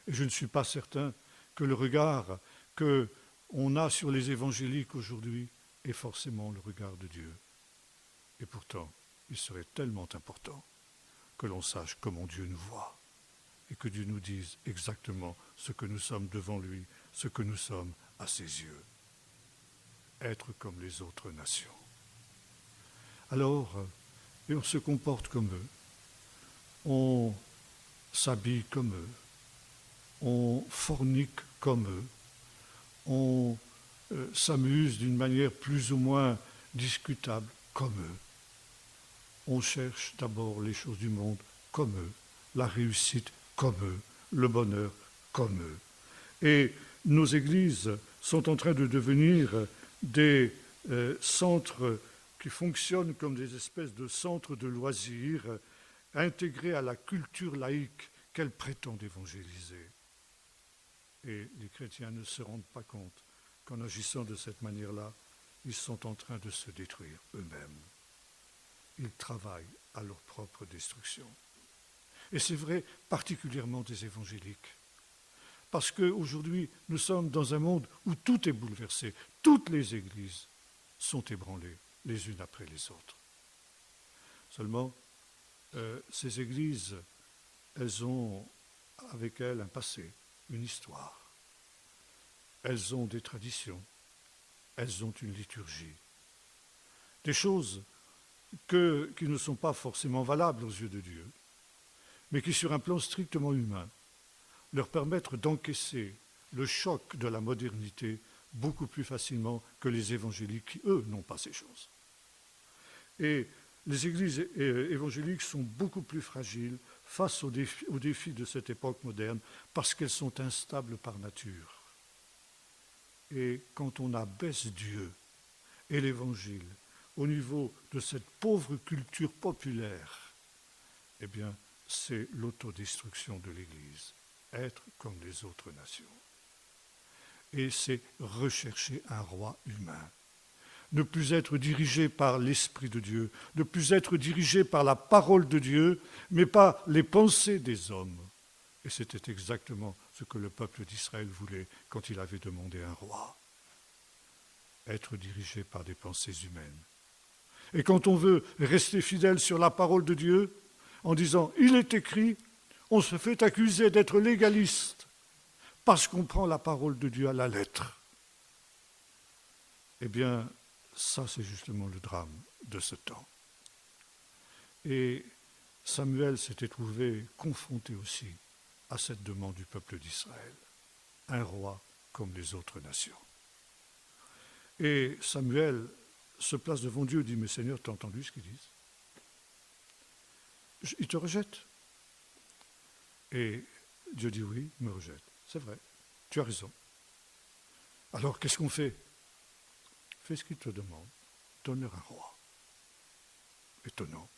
Et je ne suis pas certain que le regard qu'on a sur les évangéliques aujourd'hui est forcément le regard de Dieu. Et pourtant, il serait tellement important que l'on sache comment Dieu nous voit et que Dieu nous dise exactement ce que nous sommes devant lui, ce que nous sommes à ses yeux. Être comme les autres nations. Alors, et on se comporte comme eux. On s'habille comme eux, on fornique comme eux, on s'amuse d'une manière plus ou moins discutable comme eux. On cherche d'abord les choses du monde comme eux, la réussite comme eux, le bonheur comme eux. Et nos églises sont en train de devenir des centres qui fonctionnent comme des espèces de centres de loisirs intégrés à la culture laïque qu'elles prétendent évangéliser. Et les chrétiens ne se rendent pas compte qu'en agissant de cette manière-là, ils sont en train de se détruire eux-mêmes. Ils travaillent à leur propre destruction. Et c'est vrai particulièrement des évangéliques. Parce qu'aujourd'hui, nous sommes dans un monde où tout est bouleversé. Toutes les églises sont ébranlées les unes après les autres. Seulement, ces églises, elles ont avec elles un passé, une histoire. Elles ont des traditions, elles ont une liturgie. Des choses qui ne sont pas forcément valables aux yeux de Dieu, mais qui, sur un plan strictement humain, leur permettent d'encaisser le choc de la modernité beaucoup plus facilement que les évangéliques qui, eux, n'ont pas ces choses. Et les églises évangéliques sont beaucoup plus fragiles face aux défis de cette époque moderne parce qu'elles sont instables par nature. Et quand on abaisse Dieu et l'Évangile au niveau de cette pauvre culture populaire, eh bien, c'est l'autodestruction de l'Église, être comme les autres nations. Et c'est rechercher un roi humain, ne plus être dirigé par l'Esprit de Dieu, ne plus être dirigé par la parole de Dieu, mais par les pensées des hommes. Et c'était exactement ce que le peuple d'Israël voulait quand il avait demandé un roi. Être dirigé par des pensées humaines. Et quand on veut rester fidèle sur la parole de Dieu, en disant « il est écrit », on se fait accuser d'être légaliste parce qu'on prend la parole de Dieu à la lettre. Eh bien, ça c'est justement le drame de ce temps. Et Samuel s'était trouvé confronté aussi à cette demande du peuple d'Israël, un roi comme les autres nations. Et Samuel se place devant Dieu et dit « Mais Seigneur, t'as entendu ce qu'ils disent ? Ils te rejettent. » Et Dieu dit « Oui, ils me rejettent. C'est vrai, tu as raison. Alors qu'est-ce qu'on fait ? Fais ce qu'ils te demandent. Donne-leur un roi. » Étonnant.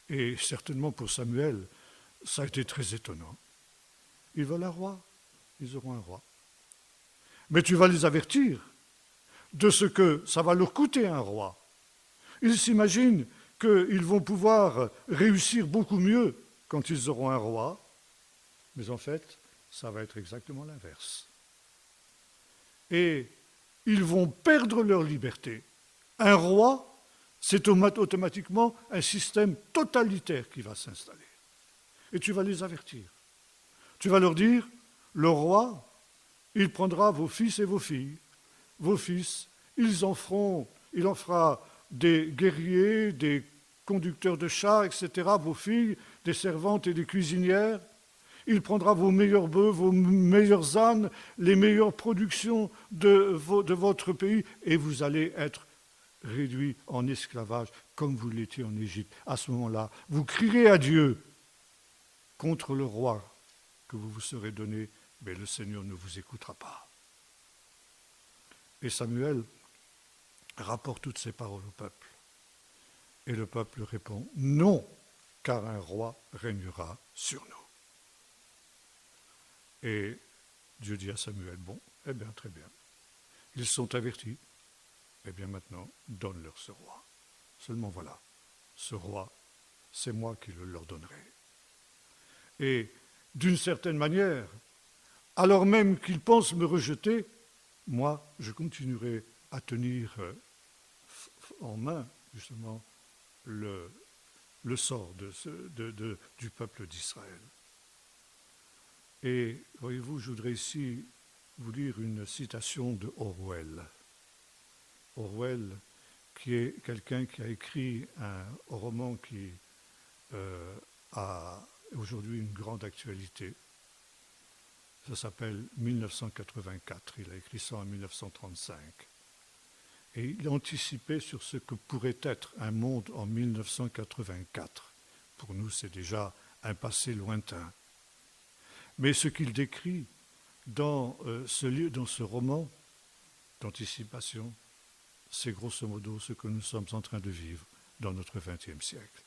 Et certainement pour Samuel, ça a été très étonnant. Ils veulent un roi, ils auront un roi. Mais tu vas les avertir de ce que ça va leur coûter un roi. Ils s'imaginent qu'ils vont pouvoir réussir beaucoup mieux quand ils auront un roi, mais en fait, ça va être exactement l'inverse. Et ils vont perdre leur liberté. Un roi, c'est automatiquement un système totalitaire qui va s'installer. Et tu vas les avertir. Tu vas leur dire, le roi, il prendra vos fils et vos filles. Vos fils, il en fera des guerriers, des conducteurs de chars, etc. Vos filles, des servantes et des cuisinières. Il prendra vos meilleurs bœufs, vos meilleurs ânes, les meilleures productions de votre pays, et vous allez être réduits en esclavage comme vous l'étiez en Égypte. À ce moment-là, vous crierez à Dieu contre le roi que vous vous serez donné, mais le Seigneur ne vous écoutera pas. Et Samuel rapporte toutes ces paroles au peuple. Et le peuple répond « Non, car un roi régnera sur nous. » Et Dieu dit à Samuel « Bon, eh bien, très bien. Ils sont avertis. Eh bien, maintenant, donne-leur ce roi. Seulement voilà, ce roi, c'est moi qui le leur donnerai. » Et d'une certaine manière, alors même qu'ils pensent me rejeter, moi, je continuerai à tenir en main, justement, le sort du peuple d'Israël. Et voyez-vous, je voudrais ici vous lire une citation de Orwell. Orwell, qui est quelqu'un qui a écrit un roman qui a aujourd'hui une grande actualité. Ça s'appelle 1984. Il a écrit ça en 1935. Et il anticipait sur ce que pourrait être un monde en 1984. Pour nous, c'est déjà un passé lointain. Mais ce qu'il décrit dans ce roman d'anticipation, c'est grosso modo ce que nous sommes en train de vivre dans notre XXe siècle.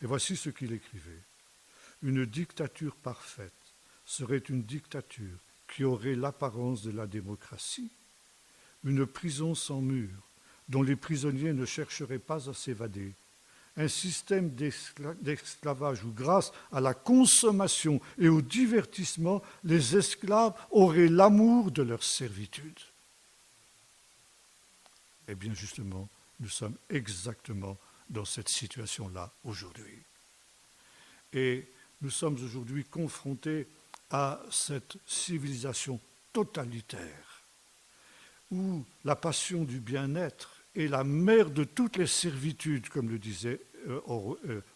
Et voici ce qu'il écrivait. Une dictature parfaite serait une dictature qui aurait l'apparence de la démocratie, une prison sans murs dont les prisonniers ne chercheraient pas à s'évader, un système d'esclavage où, grâce à la consommation et au divertissement, les esclaves auraient l'amour de leur servitude. Eh bien, justement, nous sommes exactement dans cette situation-là aujourd'hui. Et nous sommes aujourd'hui confrontés à cette civilisation totalitaire où la passion du bien-être est la mère de toutes les servitudes, comme le disait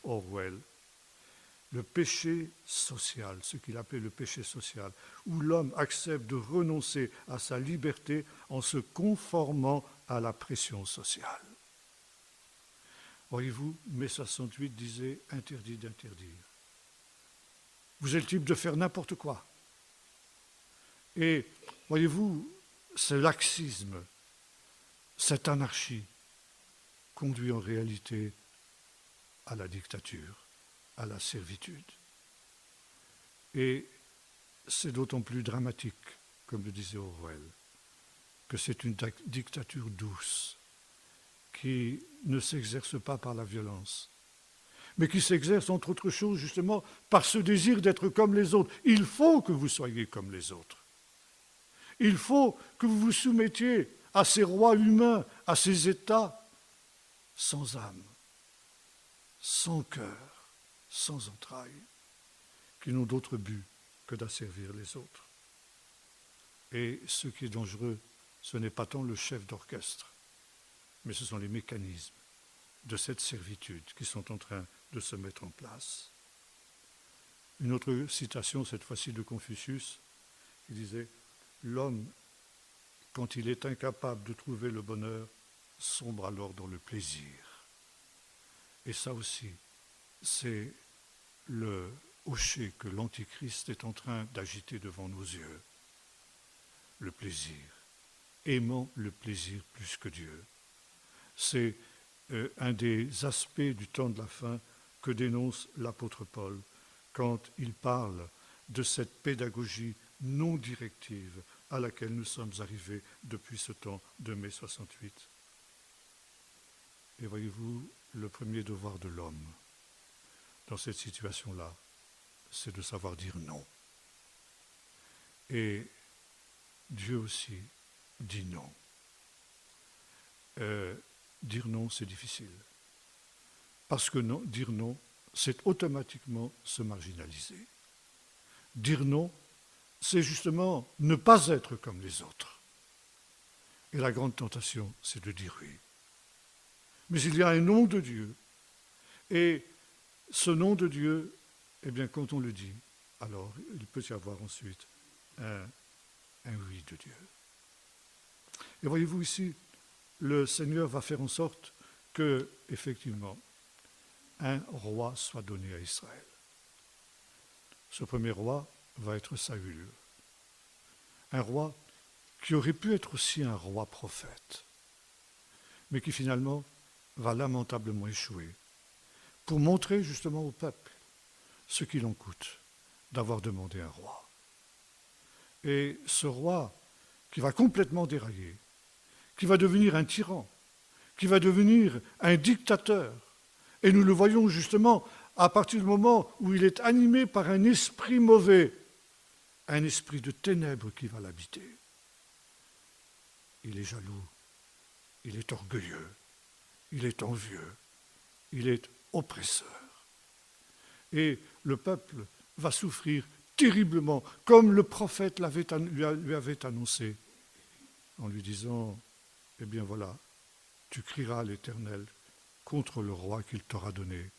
Orwell. Le péché social, ce qu'il appelait le péché social, où l'homme accepte de renoncer à sa liberté en se conformant à la pression sociale. Voyez-vous, mai 68 disait « interdit d'interdire ». Vous êtes libre de faire n'importe quoi. Et voyez-vous, ce laxisme, cette anarchie conduit en réalité à la dictature, à la servitude. Et c'est d'autant plus dramatique, comme le disait Orwell, que c'est une dictature douce, qui ne s'exerce pas par la violence, mais qui s'exerce entre autres choses justement par ce désir d'être comme les autres. Il faut que vous soyez comme les autres. Il faut que vous vous soumettiez à ces rois humains, à ces États sans âme, sans cœur, sans entrailles, qui n'ont d'autre but que d'asservir les autres. Et ce qui est dangereux, ce n'est pas tant le chef d'orchestre, mais ce sont les mécanismes de cette servitude qui sont en train de se mettre en place. Une autre citation, cette fois-ci de Confucius, qui disait « L'homme, quand il est incapable de trouver le bonheur, sombre alors dans le plaisir. » Et ça aussi, c'est le hocher que l'Antichrist est en train d'agiter devant nos yeux. Le plaisir, aimant le plaisir plus que Dieu. C'est un des aspects du temps de la fin que dénonce l'apôtre Paul quand il parle de cette pédagogie non directive à laquelle nous sommes arrivés depuis ce temps de mai 68. Et voyez-vous, le premier devoir de l'homme dans cette situation-là, c'est de savoir dire non. Et Dieu aussi dit non. Dire non, c'est difficile. Parce que non, dire non, c'est automatiquement se marginaliser. Dire non, c'est justement ne pas être comme les autres. Et la grande tentation, c'est de dire oui. Mais il y a un nom de Dieu. Et ce nom de Dieu, eh bien, quand on le dit, alors il peut y avoir ensuite un oui de Dieu. Et voyez-vous ici, le Seigneur va faire en sorte que, effectivement, un roi soit donné à Israël. Ce premier roi va être Saül. Un roi qui aurait pu être aussi un roi prophète, mais qui finalement va lamentablement échouer, pour montrer justement au peuple ce qu'il en coûte d'avoir demandé un roi. Et ce roi qui va complètement dérailler, qui va devenir un tyran, qui va devenir un dictateur, et nous le voyons justement à partir du moment où il est animé par un esprit mauvais, un esprit de ténèbres qui va l'habiter. Il est jaloux, il est orgueilleux, il est envieux, il est oppresseur. Et le peuple va souffrir terriblement, comme le prophète lui avait annoncé, en lui disant, eh bien voilà, tu crieras à l'Éternel contre le roi qu'il t'aura donné,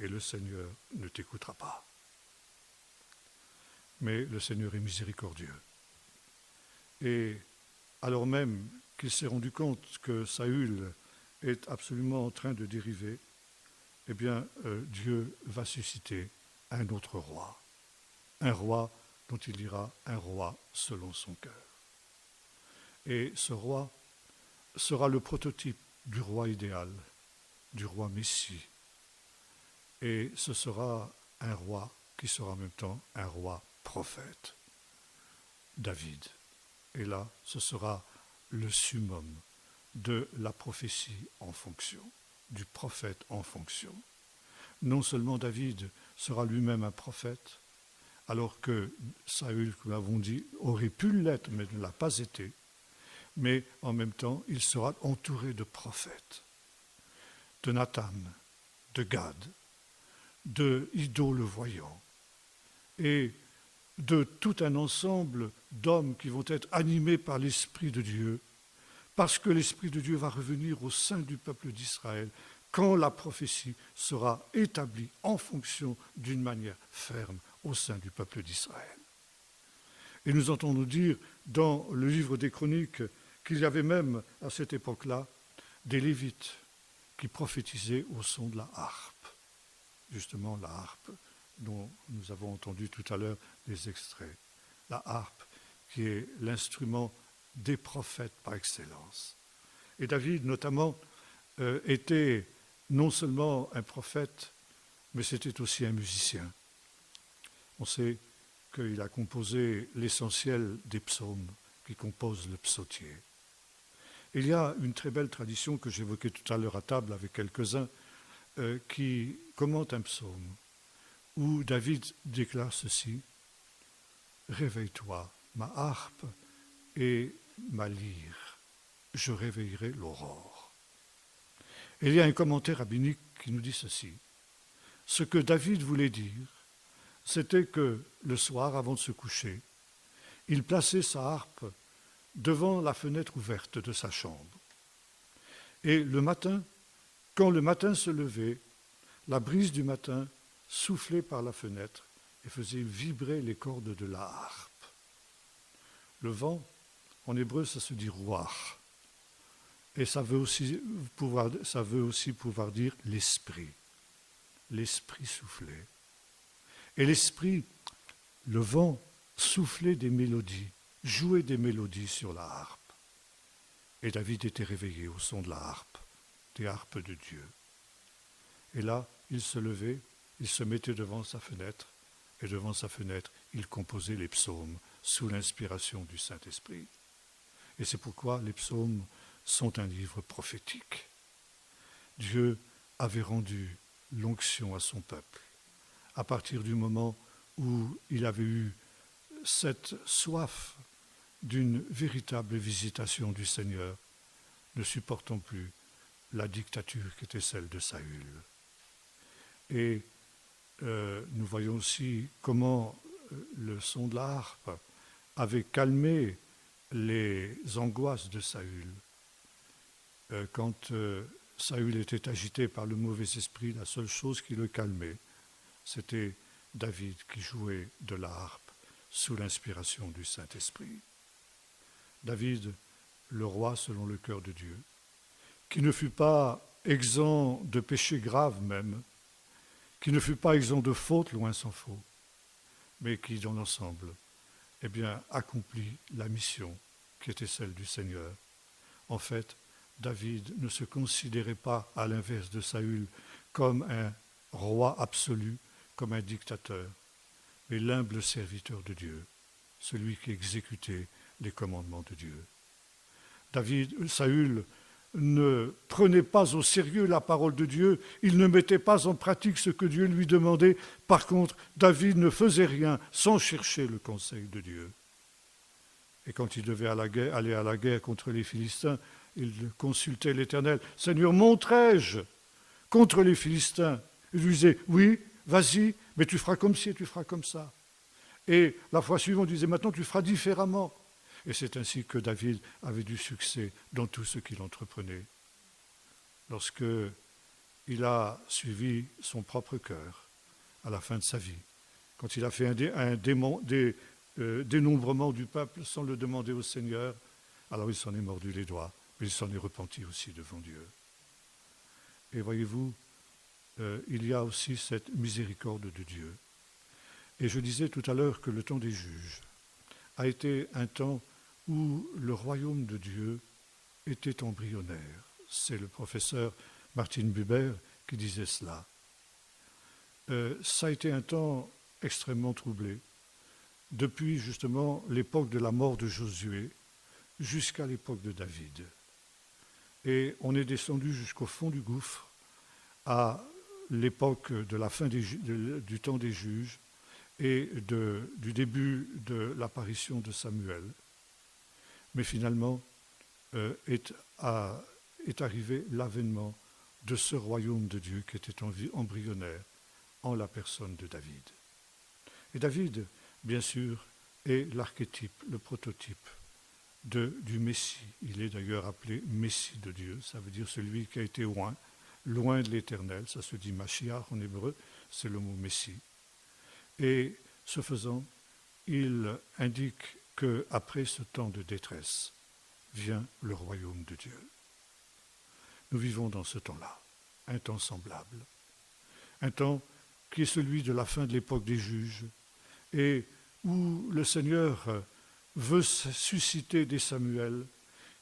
et le Seigneur ne t'écoutera pas. Mais le Seigneur est miséricordieux. Et alors même qu'il s'est rendu compte que Saül est absolument en train de dériver, eh bien, Dieu va susciter un autre roi. Un roi dont il dira un roi selon son cœur. Et ce roi sera le prototype du roi idéal, du roi Messie. Et ce sera un roi qui sera en même temps un roi prophète, David. Et là, ce sera le summum de la prophétie en fonction, du prophète en fonction. Non seulement David sera lui-même un prophète, alors que Saül, comme nous l'avons dit, aurait pu l'être, mais ne l'a pas été, mais en même temps, il sera entouré de prophètes, de Nathan, de Gad, de Iddo le voyant, et de tout un ensemble d'hommes qui vont être animés par l'Esprit de Dieu, parce que l'Esprit de Dieu va revenir au sein du peuple d'Israël quand la prophétie sera établie en fonction d'une manière ferme au sein du peuple d'Israël. Et nous entendons dire dans le livre des Chroniques qu'il y avait même à cette époque-là des Lévites qui prophétisaient au son de la harpe, justement la harpe dont nous avons entendu tout à l'heure des extraits. La harpe qui est l'instrument des prophètes par excellence. Et David notamment était non seulement un prophète, mais c'était aussi un musicien. On sait qu'il a composé l'essentiel des psaumes qui composent le psautier. Il y a une très belle tradition que j'évoquais tout à l'heure à table avec quelques-uns qui commente un psaume où David déclare ceci: « Réveille-toi, ma harpe et ma lyre, je réveillerai l'aurore. » Et il y a un commentaire rabbinique qui nous dit ceci: ce que David voulait dire, c'était que le soir, avant de se coucher, il plaçait sa harpe devant la fenêtre ouverte de sa chambre. Et le matin, quand le matin se levait, la brise du matin soufflait par la fenêtre et faisait vibrer les cordes de la harpe. Le vent, en hébreu, ça se dit ruach. Et ça veut aussi pouvoir dire l'esprit. L'esprit soufflait. Et l'esprit, le vent, soufflait des mélodies, jouait des mélodies sur la harpe. Et David était réveillé au son de la harpe, des harpes de Dieu. Et là, il se levait, il se mettait devant sa fenêtre, et devant sa fenêtre, il composait les psaumes sous l'inspiration du Saint-Esprit. Et c'est pourquoi les psaumes sont un livre prophétique. Dieu avait rendu l'onction à son peuple à partir du moment où il avait eu cette soif d'une véritable visitation du Seigneur, ne supportant plus la dictature qui était celle de Saül. Et nous voyons aussi comment le son de la harpe avait calmé les angoisses de Saül. Quand Saül était agité par le mauvais esprit, la seule chose qui le calmait, c'était David qui jouait de la harpe sous l'inspiration du Saint-Esprit. David, le roi selon le cœur de Dieu, qui ne fut pas exempt de péchés graves même, qui ne fut pas exempt de fautes, loin s'en faut, mais qui, dans l'ensemble, accomplit la mission qui était celle du Seigneur. En fait, David ne se considérait pas, à l'inverse de Saül, comme un roi absolu, comme un dictateur, mais l'humble serviteur de Dieu, celui qui exécutait les commandements de Dieu. Saül ne prenait pas au sérieux la parole de Dieu, il ne mettait pas en pratique ce que Dieu lui demandait. Par contre, David ne faisait rien sans chercher le conseil de Dieu. Et quand il devait aller à la guerre contre les Philistins, il consultait l'Éternel. « Seigneur, monterai-je contre les Philistins ?» Il lui disait « Oui, vas-y, mais tu feras comme ci et tu feras comme ça. » Et la fois suivante, il disait « Maintenant, tu feras différemment. » Et c'est ainsi que David avait du succès dans tout ce qu'il entreprenait. Lorsque il a suivi son propre cœur à la fin de sa vie. Quand il a fait un dénombrement du peuple sans le demander au Seigneur, alors il s'en est mordu les doigts, mais il s'en est repenti aussi devant Dieu. Et voyez-vous, il y a aussi cette miséricorde de Dieu. Et je disais tout à l'heure que le temps des juges a été un temps où le royaume de Dieu était embryonnaire. C'est le professeur Martin Buber qui disait cela. Ça a été un temps extrêmement troublé, depuis justement l'époque de la mort de Josué jusqu'à l'époque de David. Et on est descendu jusqu'au fond du gouffre à l'époque de la fin du temps des juges et du début de l'apparition de Samuel. Mais finalement, est arrivé l'avènement de ce royaume de Dieu qui était embryonnaire en la personne de David. Et David, bien sûr, est l'archétype, le prototype du Messie. Il est d'ailleurs appelé Messie de Dieu, ça veut dire celui qui a été oint, loin de l'Éternel, ça se dit Mashiach en hébreu, c'est le mot Messie. Et ce faisant, il indique qu'après ce temps de détresse, vient le royaume de Dieu. Nous vivons dans ce temps-là, un temps semblable, un temps qui est celui de la fin de l'époque des juges et où le Seigneur veut susciter des Samuel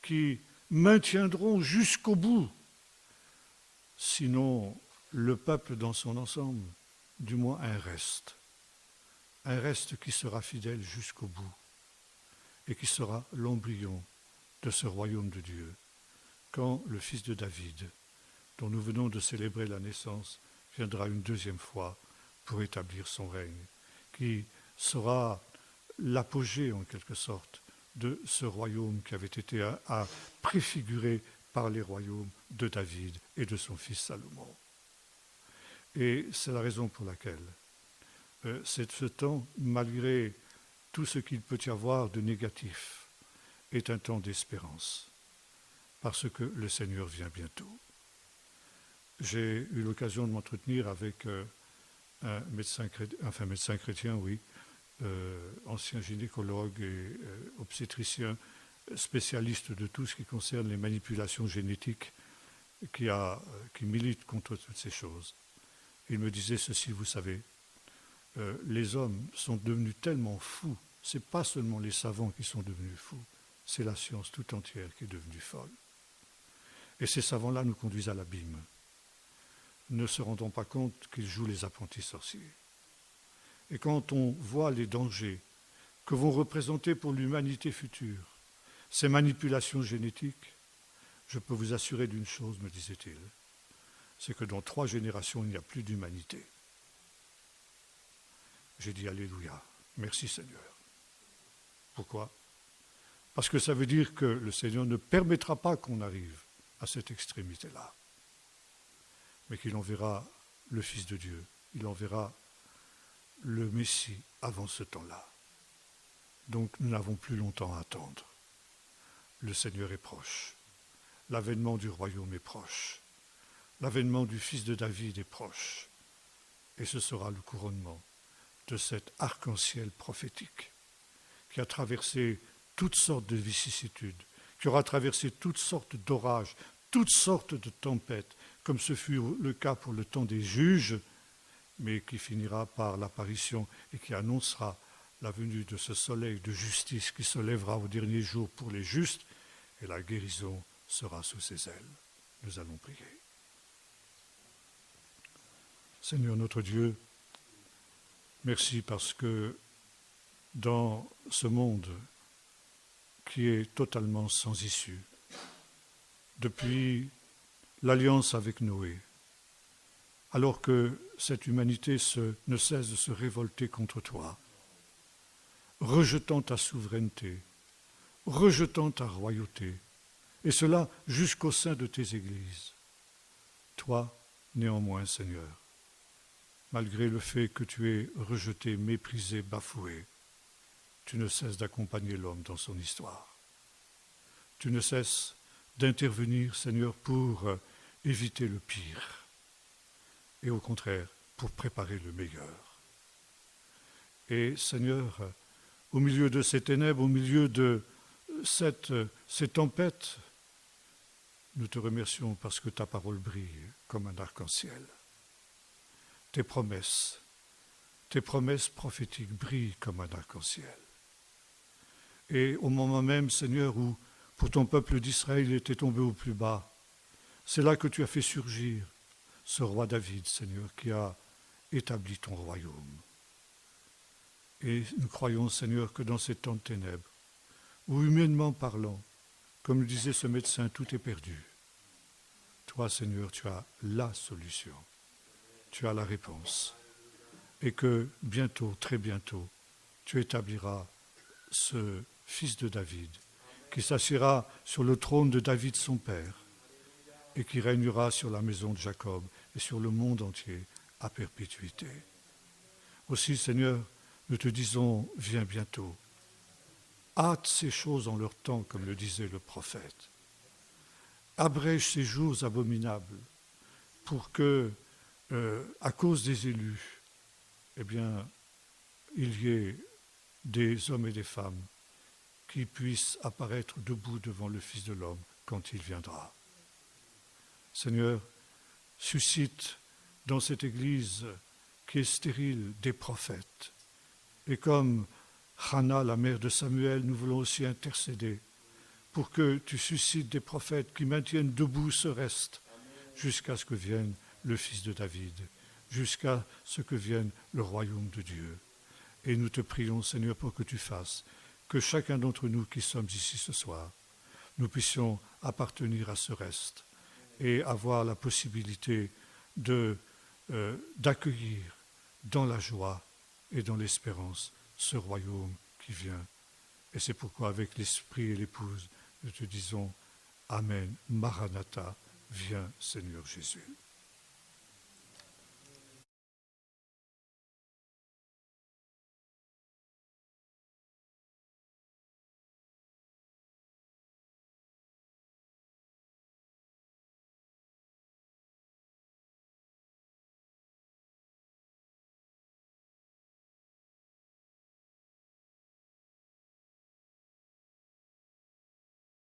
qui maintiendront jusqu'au bout, sinon le peuple dans son ensemble, du moins un reste qui sera fidèle jusqu'au bout et qui sera l'embryon de ce royaume de Dieu, quand le fils de David, dont nous venons de célébrer la naissance, viendra une deuxième fois pour établir son règne, qui sera l'apogée en quelque sorte de ce royaume qui avait été préfiguré par les royaumes de David et de son fils Salomon. Et c'est la raison pour laquelle ce temps, malgré tout ce qu'il peut y avoir de négatif, est un temps d'espérance, parce que le Seigneur vient bientôt. J'ai eu l'occasion de m'entretenir avec un médecin chrétien, oui, ancien gynécologue et obstétricien, spécialiste de tout ce qui concerne les manipulations génétiques, qui milite contre toutes ces choses. Il me disait ceci, vous savez, les hommes sont devenus tellement fous, ce n'est pas seulement les savants qui sont devenus fous, c'est la science tout entière qui est devenue folle. Et ces savants-là nous conduisent à l'abîme, ne se rendant pas compte qu'ils jouent les apprentis sorciers. Et quand on voit les dangers que vont représenter pour l'humanité future ces manipulations génétiques, je peux vous assurer d'une chose, me disait-il, c'est que dans 3 générations, il n'y a plus d'humanité. J'ai dit Alléluia, merci Seigneur. Pourquoi ? Parce que ça veut dire que le Seigneur ne permettra pas qu'on arrive à cette extrémité-là, mais qu'il enverra le Fils de Dieu, il enverra le Messie avant ce temps-là. Donc nous n'avons plus longtemps à attendre. Le Seigneur est proche. L'avènement du royaume est proche. L'avènement du Fils de David est proche. Et ce sera le couronnement de cet arc-en-ciel prophétique qui a traversé toutes sortes de vicissitudes, qui aura traversé toutes sortes d'orages, toutes sortes de tempêtes, comme ce fut le cas pour le temps des juges, mais qui finira par l'apparition et qui annoncera la venue de ce soleil de justice qui se lèvera au dernier jour pour les justes, et la guérison sera sous ses ailes. Nous allons prier. Seigneur notre Dieu, merci parce que dans ce monde qui est totalement sans issue, depuis l'alliance avec Noé, alors que cette humanité ne cesse de se révolter contre toi, rejetant ta souveraineté, rejetant ta royauté, et cela jusqu'au sein de tes églises. Toi, néanmoins, Seigneur, malgré le fait que tu es rejeté, méprisé, bafoué, tu ne cesses d'accompagner l'homme dans son histoire. Tu ne cesses d'intervenir, Seigneur, pour éviter le pire. et au contraire pour préparer le meilleur. Et Seigneur, au milieu de ces ténèbres, au milieu de ces tempêtes, nous te remercions parce que ta parole brille comme un arc-en-ciel. Tes promesses prophétiques brillent comme un arc-en-ciel. Et au moment même, Seigneur, où pour ton peuple d'Israël il était tombé au plus bas, c'est là que tu as fait surgir ce roi David, Seigneur, qui a établi ton royaume. Et nous croyons, Seigneur, que dans ces temps de ténèbres, où humainement parlant, comme le disait ce médecin, tout est perdu. Toi, Seigneur, tu as la solution, tu as la réponse. Et que bientôt, très bientôt, tu établiras ce fils de David, qui s'assiera sur le trône de David son père, et qui régnera sur la maison de Jacob et sur le monde entier à perpétuité. Aussi, Seigneur, nous te disons, viens bientôt. Hâte ces choses en leur temps, comme le disait le prophète. Abrège ces jours abominables pour que, à cause des élus, eh bien, il y ait des hommes et des femmes qui puissent apparaître debout devant le Fils de l'homme quand il viendra. Seigneur, suscite dans cette Église qui est stérile des prophètes. Et comme Hannah, la mère de Samuel, nous voulons aussi intercéder pour que tu suscites des prophètes qui maintiennent debout ce reste jusqu'à ce que vienne le Fils de David, jusqu'à ce que vienne le royaume de Dieu. Et nous te prions, Seigneur, pour que tu fasses que chacun d'entre nous qui sommes ici ce soir, nous puissions appartenir à ce reste et avoir la possibilité d'accueillir dans la joie et dans l'espérance ce royaume qui vient. Et c'est pourquoi avec l'Esprit et l'Épouse, nous te disons Amen, Maranatha, viens Seigneur Jésus.